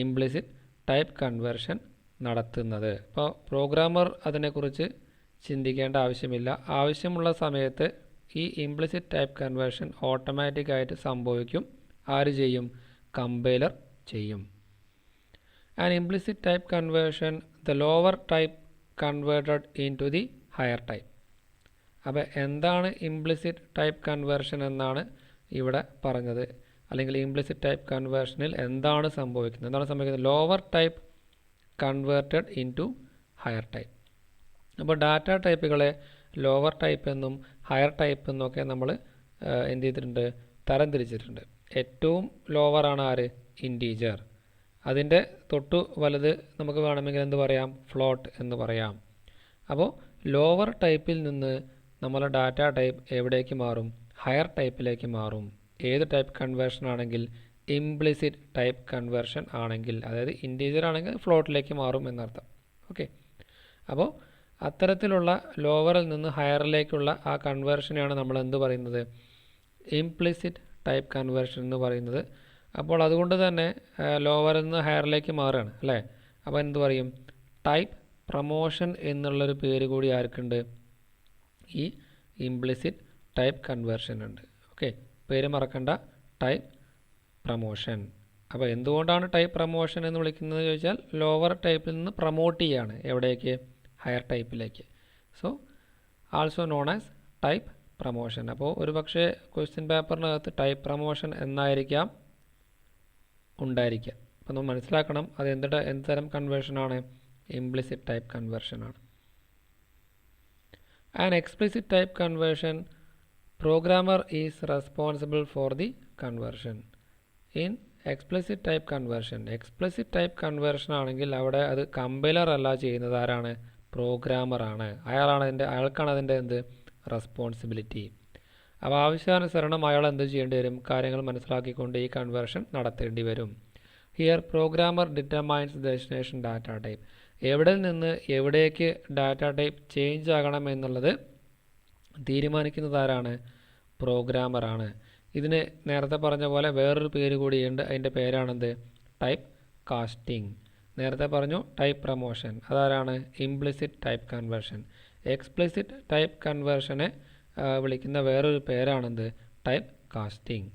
ഇംപ്ലിസിറ്റ് ടൈപ്പ് കൺവേർഷൻ നടത്തുന്നത്. അപ്പോൾ പ്രോഗ്രാമർ അതിനെക്കുറിച്ച് ചിന്തിക്കേണ്ട ആവശ്യമില്ല. ആവശ്യമുള്ള സമയത്ത് ഈ ഇംപ്ലിസിറ്റ് ടൈപ്പ് കൺവേർഷൻ ഓട്ടോമാറ്റിക്കായിട്ട് സംഭവിക്കും. ആര് ചെയ്യും? കമ്പൈലർ ചെയ്യും. And implicit type conversion the lower type converted into the higher type. അപ്പോൾ എന്താണ് ഇംപ്ലിസിറ്റ് ടൈപ്പ് കൺവേർഷൻ എന്നാണ് ഇവിടെ പറഞ്ഞത്. അല്ലെങ്കിൽ ഇംപ്ലിസിറ്റ് ടൈപ്പ് കൺവേർഷനിൽ എന്താണ് സംഭവിക്കുന്നത്? Lower type converted into higher type. അപ്പോൾ ഡാറ്റ ടൈപ്പുകളെ ലോവർ ടൈപ്പ് എന്നും ഹയർ ടൈപ്പ് എന്നൊക്കെ നമ്മൾ എന്ത് ചെയ്തിട്ടുണ്ട്, തരം തിരിച്ചിട്ടുണ്ട്. ഏറ്റവും ലോവറാണ് ആര്, ഇൻറ്റീജർ. അതിൻ്റെ തൊട്ടു വലുത് നമുക്ക് വേണമെങ്കിൽ എന്ത് പറയാം, ഫ്ലോട്ട് എന്ന് പറയാം. അപ്പോൾ ലോവർ ടൈപ്പിൽ നിന്ന് നമ്മളെ ഡാറ്റ ടൈപ്പ് എവിടേക്ക് മാറും, ഹയർ ടൈപ്പിലേക്ക് മാറും. ഏത് ടൈപ്പ് കൺവേർഷൻ ആണെങ്കിൽ, ഇംപ്ലിസിറ്റ് ടൈപ്പ് കൺവേർഷൻ ആണെങ്കിൽ, അതായത് ഇൻറ്റീജർ ആണെങ്കിൽ ഫ്ലോട്ടിലേക്ക് മാറും എന്നർത്ഥം. ഓക്കെ, അപ്പോൾ അത്തരത്തിലുള്ള ലോവറിൽ നിന്ന് ഹയറിലേക്കുള്ള ആ കൺവേർഷനെയാണ് നമ്മൾ എന്ത് പറയുന്നത്, ഇംപ്ലിസിറ്റ് ടൈപ്പ് കൺവേർഷൻ എന്ന് പറയുന്നത്. അപ്പോൾ അതുകൊണ്ട് തന്നെ ലോവറിൽ നിന്ന് ഹയറിലേക്ക് മാറുകയാണ് അല്ലേ. അപ്പോൾ എന്ത് പറയും, ടൈപ്പ് പ്രൊമോഷൻ എന്നുള്ളൊരു പേര് കൂടി ആർക്കുണ്ട്, ഈ ഇംപ്ലിസിറ്റ് ടൈപ്പ് കൺവേർഷൻ ഉണ്ട്. ഓക്കെ, പേര് മറക്കണ്ട, ടൈപ്പ് പ്രൊമോഷൻ. അപ്പോൾ എന്തുകൊണ്ടാണ് ടൈപ്പ് പ്രൊമോഷൻ എന്ന് വിളിക്കുന്നത് ചോദിച്ചാൽ, ലോവർ ടൈപ്പിൽ നിന്ന് പ്രൊമോട്ട് ചെയ്യുകയാണ് എവിടേക്ക്, ഹയർ ടൈപ്പിലേക്ക്. So also known as type promotion. അപ്പോൾ ഒരു പക്ഷേ ക്വസ്റ്റ്യൻ പേപ്പറിനകത്ത് ടൈപ്പ് പ്രൊമോഷൻ എന്നായിരിക്കാം ഉണ്ടായിരിക്കുക. അപ്പോൾ നമ്മൾ മനസ്സിലാക്കണം അത് എന്ത് തരം കൺവേർഷനാണ്, ഇംപ്ലിസിറ്റ് ടൈപ്പ് കൺവേർഷനാണ്. An explicit type conversion, programmer is responsible for the conversion. In explicit type conversion, explicit type conversion ആണെങ്കിൽ അവിടെ അത് കമ്പൈലർ അല്ല ചെയ്യുന്നത്, ആരാണ്, പ്രോഗ്രാമറാണ്. അയാൾക്കാണ് അതിൻ്റെ റെസ്പോൺസിബിലിറ്റി. അപ്പോൾ ആവശ്യാനുസരണം അയാൾ എന്ത് ചെയ്യേണ്ടി വരും, കാര്യങ്ങൾ മനസ്സിലാക്കിക്കൊണ്ട് ഈ കൺവേർഷൻ നടത്തേണ്ടി വരും. Here programmer determines destination data type. എവിടെ നിന്ന് എവിടേക്ക് ഡാറ്റ ടൈപ്പ് ചേഞ്ച് ആകണം എന്നുള്ളത് തീരുമാനിക്കുന്നത് ആരാണ്, പ്രോഗ്രാമറാണ്. ഇതിന് നേരത്തെ പറഞ്ഞ പോലെ വേറൊരു പേര് കൂടിയുണ്ട്, അതിൻ്റെ പേരാണെന്ത്, ടൈപ്പ് കാസ്റ്റിംഗ്. നേരത്തെ പറഞ്ഞു ടൈപ്പ് പ്രൊമോഷൻ, അതാരാണ്, implicit type conversion. Explicit type കൺവേർഷനെ വിളിക്കുന്ന വേറൊരു പേരാണെന്ത്, ടൈപ്പ് കാസ്റ്റിംഗ്.